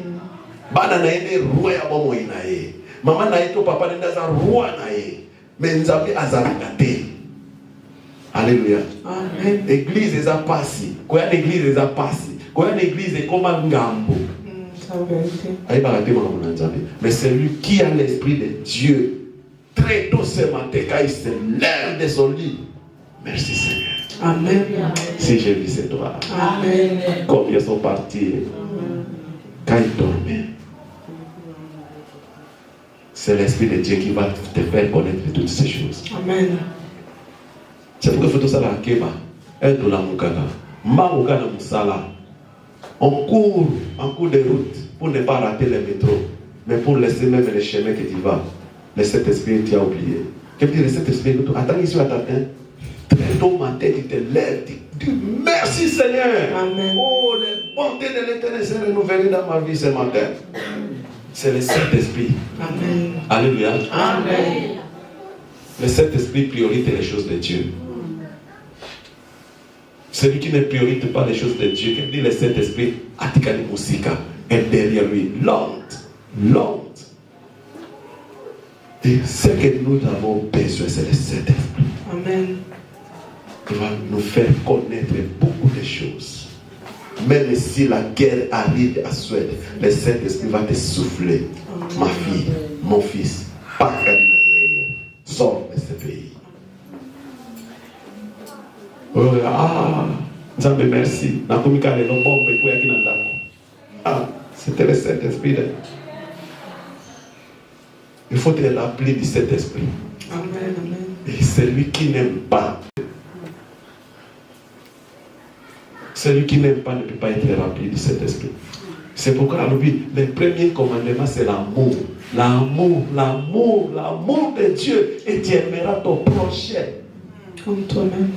bana na ende roi ya bomo ina ye mama na yeto papa nenda za roi na ye mais nzambe azalaka te. Alléluia. Amen. Église eza pasi ko ya église eza pasi ko ya église koma ngambo. Mais celui qui a l'esprit de Dieu, très tôt ce matin, quand il se lève de son lit, merci Seigneur. Amen. Si j'ai vu cette toi, Amen. combien sont partis quand ils dormaient. C'est l'esprit de Dieu qui va te faire connaître toutes ces choses. Amen. C'est pourquoi il faut tout ça là, Keba, être dans mon kaka, Maouka na Moussala. On court en cours de route pour ne pas rater le métro, mais pour laisser même le chemin que tu vas. Le Saint-Esprit tu as oublié. Qu'est-ce que le Saint-Esprit attends ici à ta tête. Très tôt matin, tu te lèves, tu dis merci Seigneur. Amen. Oh, les bontés de l'Éternel s'est renouvelées dans ma vie ce matin. c'est le Saint-Esprit. Amen. Alléluia. Amen. Le Saint-Esprit priorite les choses de Dieu. Celui qui ne priorite pas les choses de Dieu, qui dit le Saint-Esprit, Atikali Musika, est derrière lui. Lente. Et ce que nous avons besoin, c'est le Saint-Esprit. Amen. Il va nous faire connaître beaucoup de choses. Même si la guerre arrive à Suède, le Saint-Esprit va te souffler. Amen. Ma fille, mon fils, sors de ce pays. Nzambe merci. C'était le Saint-Esprit. Il faut te rappeler du Saint-Esprit. Amen. Et celui qui n'aime pas, ne peut pas être rempli du Saint-Esprit. C'est pourquoi le premier commandement, c'est l'amour. L'amour de Dieu. Et tu aimeras ton prochain Comme toi-même.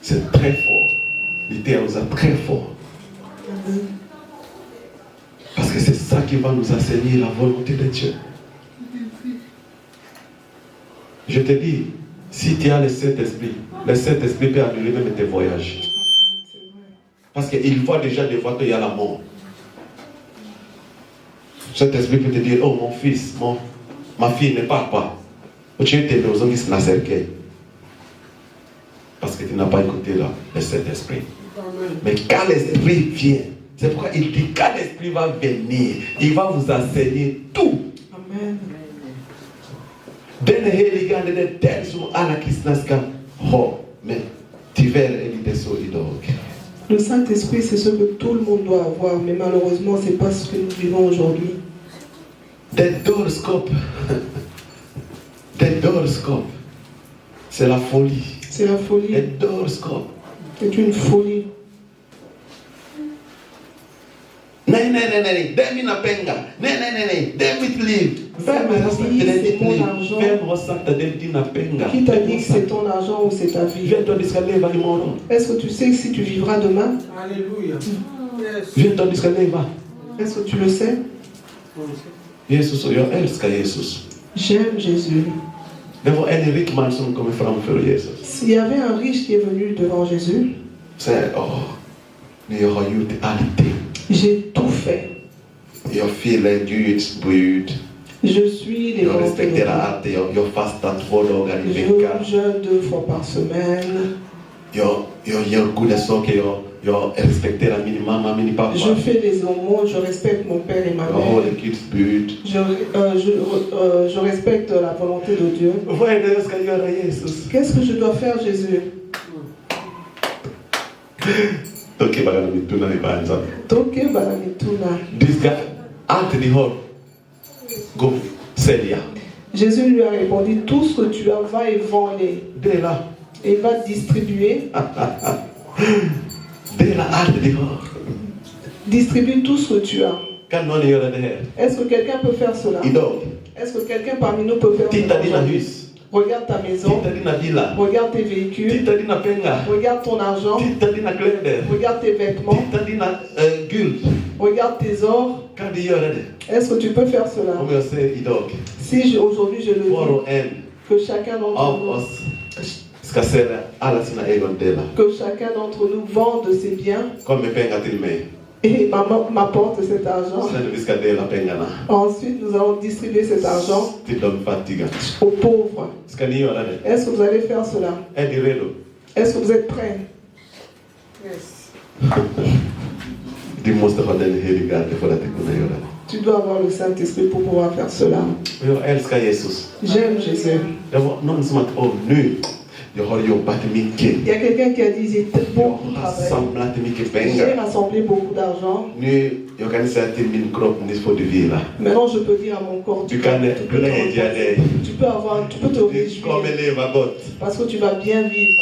C'est très fort. L'idée nous a très fort. Parce que c'est ça qui va nous enseigner la volonté de Dieu. Je te dis, si tu as le Saint-Esprit peut annuler même tes voyages. Parce qu'il voit déjà devant toi, il y a la mort. Saint-Esprit peut te dire, oh mon fils, ma fille, ne pars pas. Parce que tu n'as pas écouté le Saint-Esprit. Mais quand l'Esprit vient, c'est pourquoi il dit, quand l'Esprit va venir, il va vous enseigner tout. Amen. Le Saint-Esprit, c'est ce que tout le monde doit avoir, mais malheureusement, ce n'est pas ce que nous vivons aujourd'hui. The doorstop. C'est la folie. C'est la folie. The doorstop. C'est une folie. Qui t'a dit que c'est ton argent ou c'est ta vie? Est-ce que tu sais que si tu vivras demain? Alléluia. Est-ce que tu le sais? J'aime Jésus. S'il y avait un riche qui est venu devant Jésus, j'ai tout fait. Je suis les volontés de Dieu. Je jeûne 2 fois par semaine. Je fais des aumônes, je respecte mon père et ma mère. Je respecte la volonté de Dieu. Qu'est-ce que je dois faire, Jésus? Toke balamituna. Jésus lui a répondu, tout ce que tu as, va et vends-les. Et il va distribuer. Distribue tout ce que tu as. Est-ce que quelqu'un peut faire cela? Est-ce que quelqu'un parmi nous peut faire cela? Regarde ta maison. Regarde tes véhicules. Regarde ton argent. Regarde tes vêtements. Regarde tes ors. Est-ce que tu peux faire cela? Si aujourd'hui je le dis, que chacun d'entre nous, vende ses biens et m'apporte cet argent. Ensuite, nous allons distribuer cet argent aux pauvres. Est-ce que vous allez faire cela? Est-ce que vous êtes prêts? Tu dois avoir le Saint-Esprit pour pouvoir faire cela. J'aime Jésus. Il y a quelqu'un qui a dit j'ai beaucoup travaillé. J'ai rassemblé beaucoup d'argent. Maintenant je peux dire à mon corps, tu peux te réjouir. Parce que tu vas bien vivre.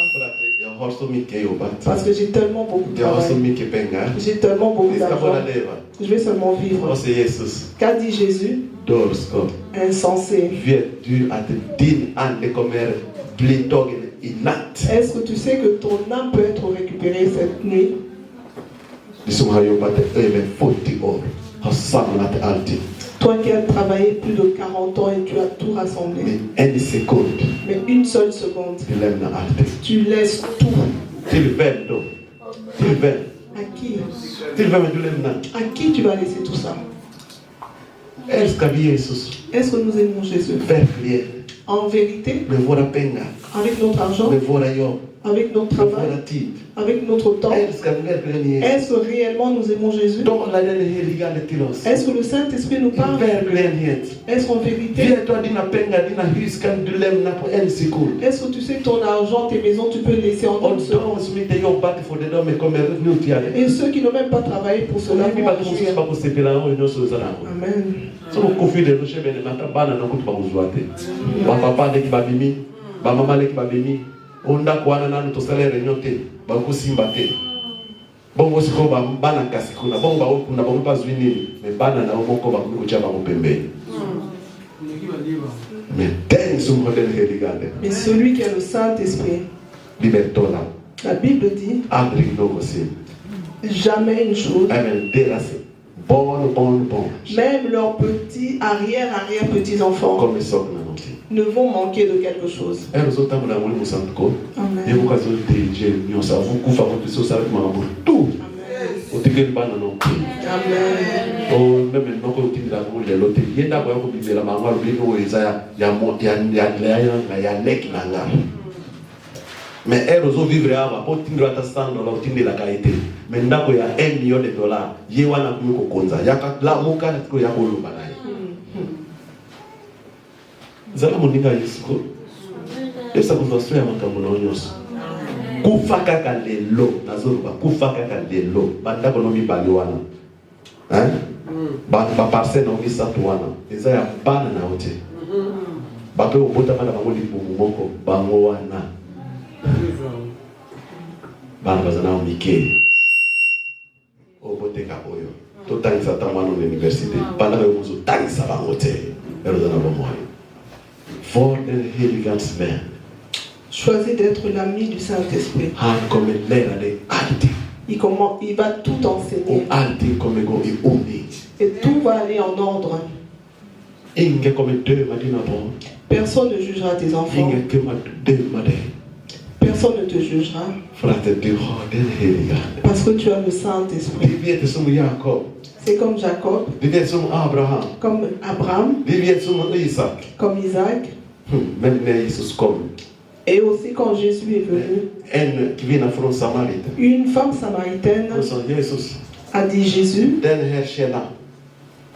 har så mycket jobbat. Parce que j'ai tellement beaucoup de Jag har så travail. mycket pengar. J'ai tellement beaucoup Vi ska bara d'argent. leva. Je vais seulement vivre. Och så Jesus, Qu'a dit Jésus? dårskap. Insensé. Vet du att din ande kommer bli tagen i natt? Est-ce que tu sais que ton âme peut être récupérée cette nuit? Du som har jobbat över 40 år har samlat allting. Toi qui as travaillé plus de 40 ans et tu as tout rassemblé. Men en sekund, Mais une seule seconde, du lämnar allting. tu laisses tout. Till vem då? Till vem? À qui? Till vem du lämnar? À qui tu vas laisser tout ça? Älskar vi Jesus? Est-ce que nous aimons Jésus? Verkligen. En vérité, Med våra pengar, avec notre argent, med våra jobb, avec notre med våra travail, tid. avec notre temps, Älskar vi verkligen Jesus? est-ce que réellement nous aimons Jésus? Talar den helige Ande till oss? Est-ce que le Saint-Esprit nous I parle? verkligenhet. Est-ce qu'en vérité, Vet du att dina pengar, dina hus kan du lämna på en sekund? est-ce que tu sais que ton argent, tes maisons, tu peux les laisser en Och une seconde? de som inte jobbat för det, de kommer utnyttja det. Et ceux qui n'ont même pas travaillé pour cela Hivi vont batukusiba agir. kusepela aho nyonso zanako. Amen. So kufide rushebene matabana nokuti bakuzwate. Bapapa leki babimi, bamama leki babimi. Onda kuana nanu tosalere nyote, bakusimba te. Bongo siko bana kasikuna, bongo bakuna bongo bazwi nini, me bana na omoko bakukucha bakupembeni. Mais den sum hoden heligande. Mais celui qui a le Saint-Esprit, Libertola, la Bible dit, andri nogosim. jamais une chose, Amen, derase. Bon. même leurs petits, arrière-petits-enfants Comme sogna noti. ne vont manquer de quelque chose. Ero zotamu na mwili musantuko. Amen. Yebu kazo dirige nyosa vukufa kupiso sala kumamabu. Tu. Amen. Otikeli bana no. Amen. O meme noko utindira ngule lote. Yenda kwa yako bibela mangwa lubino weza ya leki nanga. Mais ero zo vivre ava po tindira ta $100 utindira kaite. Mais ndako ya $1 million ye wana kumiko konza. Yaka la muka ko yako luba naye. Zala muninga Yesu. Esa kuzaswea makambo na onyoso. Kufa kaka lelo nazoruba kufa kaka lelo banda kono mibali wana. Ba parcelle no misatu wana. Eza ya bana na ote. Ba pe obota bana bango libumu moko bango wana. Bana bazana mike. Obote ka oyo. To tangisa tamano na university. Bana ba muzo tangisa bango te. Ero zana bomo. For den heligans man. Choisis d'être l'ami du Saint-Esprit. Han kommer lära dig allting. Il va tout Och enseigner. allting kommer gå i ordning. Et tout va aller en ordre. Ingen kommer döma dina barn. Personne ne jugera tes enfants. Ingen kommer döma dig. Personne ne te jugera. För att du har den heliga Ande. Parce que tu as le Saint-Esprit. Vi vet det som Jakob. C'est comme Jacob, Vi vet som Abraham. comme Abraham, Vi vet som Isak. comme Isaac. Men när Jesus kom. Et aussi quand Jésus est venu, En kvinna från Samariten. une femme samaritaine Hon sa Jesus. a dit Jésus, Den här källan.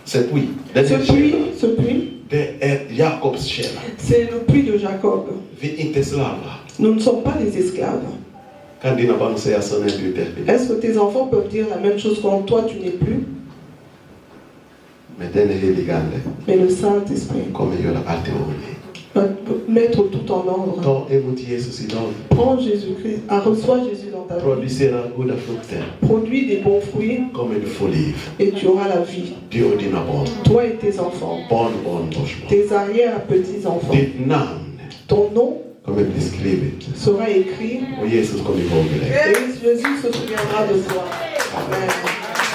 C'est oui. Den ce här källan. puits, Det är Jakobs källa. c'est le puits de Jacob. Vi är inte slavar. Nous ne sommes pas les esclaves. Kan dina barn säga så när du är där? Est-ce que tes enfants peuvent dire la même chose quand toi tu n'es plus? Men den heliga Ande Mais le Saint-Esprit kommer göra allt i ordning. va mettre tout en ordre. Ta emot Jesus idag. Prends Jésus-Christ, reçois Jésus dans ta vie. Producera goda frukter. Produis des bons fruits Kommer du få liv. et tu auras la vie. Du och dina barn. Toi et tes enfants, Barnbarnsbarn. tes arrière-petits-enfants. Ditt namn Ton nom kommer bli skrivet. sera écrit Och Jesus kommer ihåg dig. et Jésus se souviendra de toi. Amen.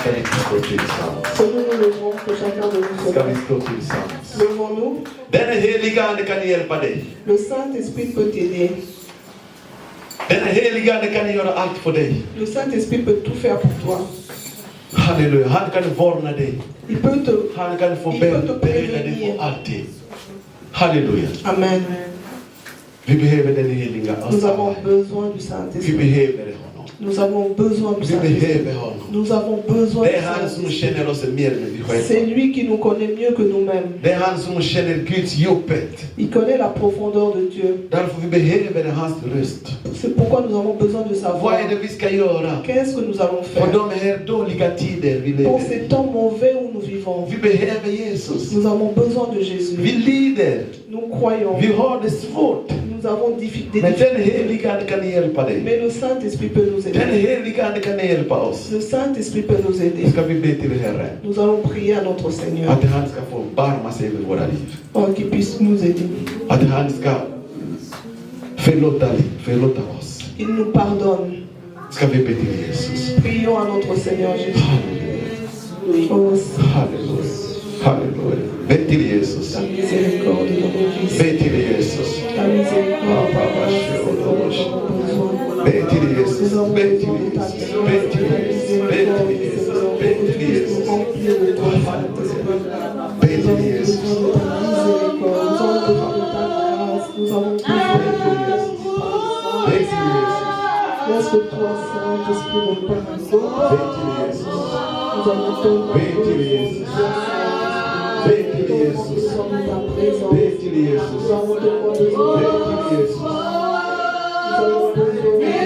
Ska vi stå tillsammans? Que nous nous levons, que chacun de nous se Ska vi lève. stå tillsammans? Levons-nous. Den heliga Ande kan hjälpa dig. Le Saint-Esprit peut t'aider. Den heliga Ande kan göra allt för dig. Le Saint-Esprit peut tout faire pour toi. Halleluja. Han kan varna dig. Il peut te... Han kan få bereda dig för allting. Halleluja. Amen. Vi behöver den heliga Nous avons Ande. besoin du Vi Saint-Esprit. behöver honom. Nous avons besoin du Vi Saint-Esprit. behöver honom. Nous avons besoin Det du är han som Saint-Esprit. känner oss mer än vi C'est själva. lui qui nous connaît mieux que nous-mêmes. Det är han som känner Guds djupet. Il connaît la profondeur de Dieu. Därför vi behöver hans röst. C'est pourquoi nous avons besoin de sa Vad voix. är det vi ska göra? Qu'est-ce que nous allons För faire de här dåliga tider vi pour lever ces i. temps mauvais où nous vivons? Vi behöver Jesus. Nous avons besoin de Vi Jésus. lider. Nous croyons. Vi har det svårt. Nous nous avons des Men difficultés. den helige Ande kan hjälpa dig. Mais le Saint-Esprit peut nous Den aider. helige Ande kan hjälpa oss. Le Saint-Esprit peut nous Nu aider. ska vi be till Herren. Nous allons prier à notre Seigneur Att han ska få barma sig över våra liv. pour qu'il puisse nous aider. Att han ska förlåta oss. Il nous pardonne. Ska vi be till Jesus. Prions à notre Seigneur Jésus. Halleluja. Oh, Halleluja. Halleluja. Be till Jesus. ta miséricorde dans nos vies. Be till Jesus. Ta miséricorde dans nos vies. Be till Jesus. Be till Jesus. Be till Jesus. Be till Jesus. Be till Jesus. Be till Jesus. Be till Jesus. Laisse toi, Saint-Esprit, nous pardonner. Be till Jesus. Nous allons te Be till Jesus. Be till Jesus. Be till Jesus. Be till Jesus.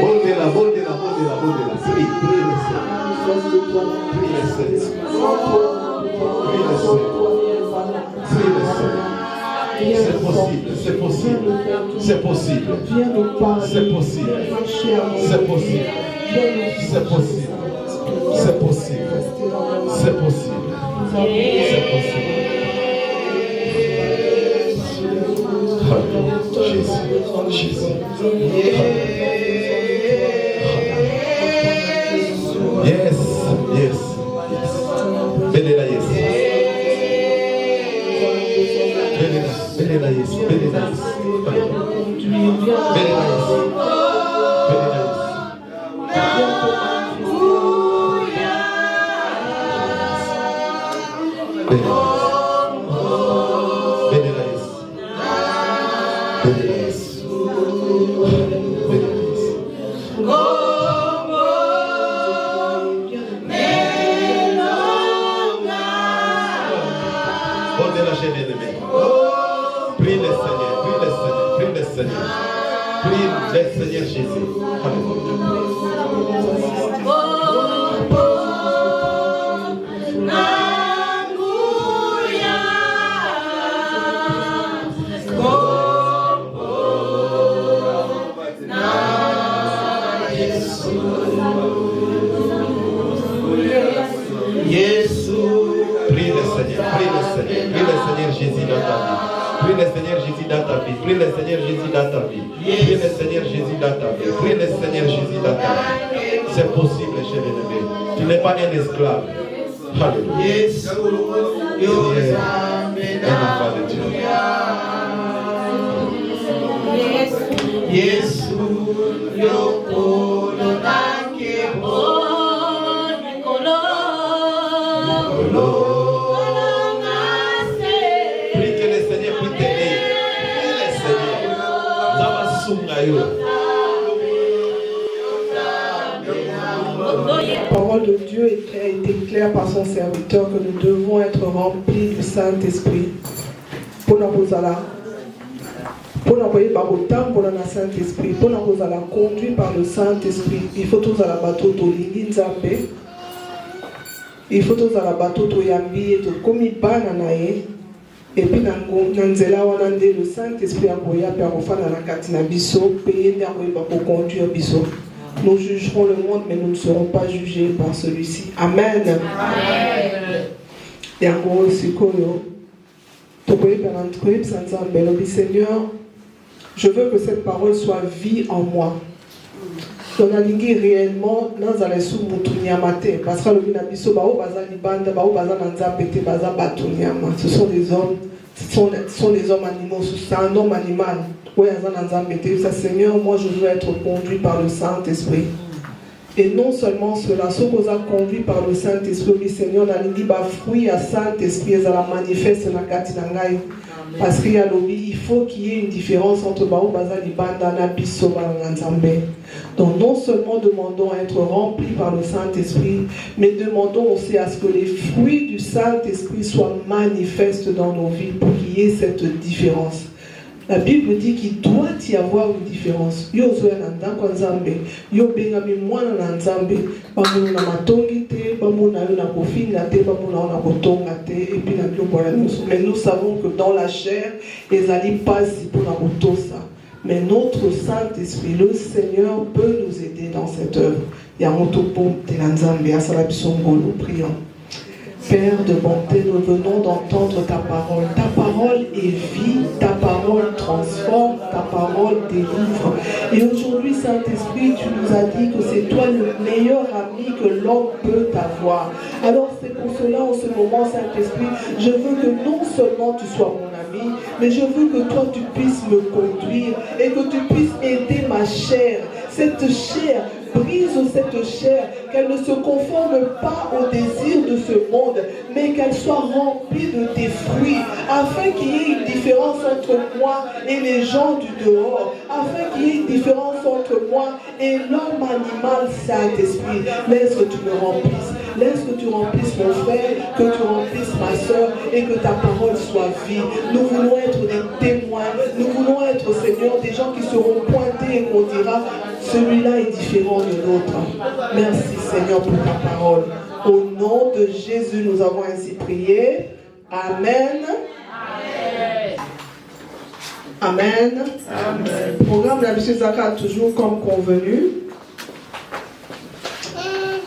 Voldela. Prie le Seigneur. Prie le Seigneur. Prie le Seigneur. C'est possible. C'est possible. C'est possible. C'est possible. C'est possible. C'est possible. C'est possible. C'est possible. C'est possible. Hallelujah. Jesus. Yes. Belela yes. Belela yes. Prie le Seigneur Jésus. Prie le Seigneur Jésus dans ta vie. Prie le Seigneur Jésus dans ta vie. Prie le Seigneur Jésus dans ta vie. Prie le Seigneur Jésus dans ta vie. Prie le Seigneur Jésus dans ta vie. C'est possible, cher aimé. Tu n'es pas un esclave. Alléluia. Tu es un enfant de Dieu. Prie que le Seigneur puisse t'aider. Prie le Seigneur. La parole de Dieu a été claire par son serviteur que nous devons être remplis du Saint-Esprit. Pour nous envoyer par autant pour le Saint-Esprit, pour nous conduire par le Saint-Esprit, il faut tous à la bateau de l'Inzambe. Il faut tous à la bateau de Yambi et de Komibananae. Et puis, le Saint-Esprit a conduire la Katina Bisso, payer pour conduire Bisso. Nous jugerons le monde, mais nous ne serons pas jugés par celui-ci. Amen. Et en gros, c'est quoi? Seigneur, je veux que cette parole soit vie en moi. On a ligné réellement dans la sous Moutouniamate. Parce que le Binabiso, ce sont des hommes. Ce sont des hommes animaux. C'est un homme animal. Seigneur, moi je veux être conduit par le Saint-Esprit. Et non seulement cela, ce qu'on a conduit par le Saint-Esprit, Seigneur, on a dit fruit à Saint-Esprit, ça la manifeste dans la Katinangaï. Parce qu'il y a il faut qu'il y ait une différence entre Baou Bazali Banda Nabiso Balanganzambe. Donc non seulement demandons à être remplis par le Saint-Esprit, mais demandons aussi à ce que les fruits du Saint-Esprit soient manifestes dans nos vies pour qu'il y ait cette différence. La Bible dit qu'il doit y avoir une différence. Yo zoyananda kwa Nzambe, yo bengami mwana na Nzambe, bamuna na matongi te, bamuna na kofinga te, bamuna na kotonga te, et puis na biloko na nous. Mais nous savons que dans la chair, les ali passent pour la kotosa. Mais notre Saint-Esprit, le Seigneur, peut nous aider dans cette œuvre. Nous prions. Père de bonté, nous venons d'entendre ta parole. Ta parole est vie, ta parole transforme, ta parole délivre. Et aujourd'hui, Saint-Esprit, tu nous as dit que c'est toi le meilleur ami que l'homme peut avoir. Alors c'est pour cela, en ce moment, Saint-Esprit, je veux que non seulement tu sois mon ami, mais je veux que toi, tu puisses me conduire et que tu puisses aider ma chair. Cette chair, brise cette chair, qu'elle ne se conforme pas au désir de ce monde, mais qu'elle soit remplie de tes fruits, afin qu'il y ait une différence entre moi et les gens du dehors, afin qu'il y ait une différence entre moi et l'homme animal. Saint-Esprit, laisse que tu me remplisses, laisse que tu remplisses mon frère, que tu remplisses ma soeur, et que ta parole soit vie. Nous voulons être des témoins, nous voulons être, Seigneur, des gens qui seront pointés et qu'on dira, celui-là est différent de l'autre. Merci Seigneur pour ta parole. Au nom de Jésus, nous avons ainsi prié. Amen. Amen. Amen. Le programme de la Mission Zaka toujours comme convenu.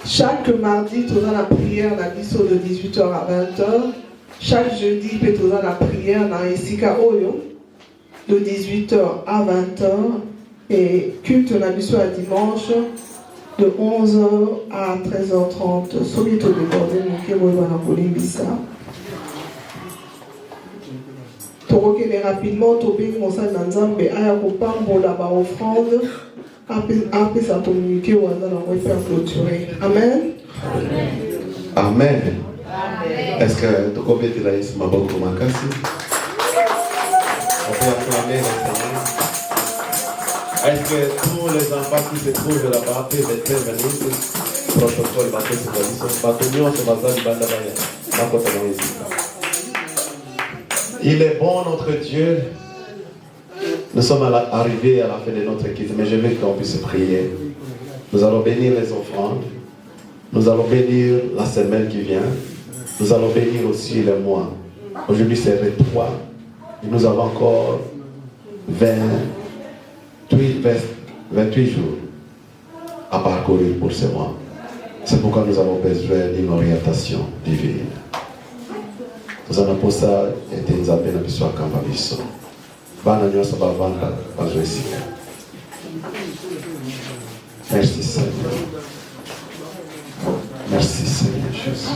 Chaque mardi, tu as la prière la mission de 18h à 20h. Chaque jeudi, tu as la prière dans Isika Oyo de 18h à 20h. Et culte la mission à dimanche de 11h à 13h30. Solito de Bordel, Mouké, Torokele rapidement, Tobing, Monsa Nanzambe, Ayakopambo, là-bas, offrande. Après ça, communiquer ou on va faire clôturer. Amen. Amen. Est-ce que tu connais la Yes Maboko Makasi? On peut acclamer le Seigneur. Est-ce que tous les enfants qui se trouvent là-bas peuvent intervenir sur le protocole de la Il est bon notre Dieu. Nous sommes arrivés à la fin de notre équipe, mais je veux qu'on puisse prier. Nous allons bénir les offrandes. Nous allons bénir la semaine qui vient. Nous allons bénir aussi le mois. Aujourd'hui c'est le 3. Et nous avons encore 28 jours à parcourir pour ce mois. C'est pourquoi nous avons besoin d'une orientation divine. Nous allons pour ça et nous appelons à l'histoire comme à l'histoire. Merci Seigneur. Merci Seigneur Jésus.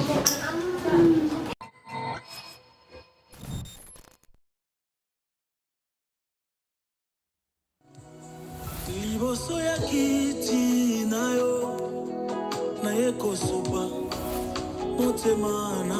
Liboso ya kiti na yo na ye kosopa motema na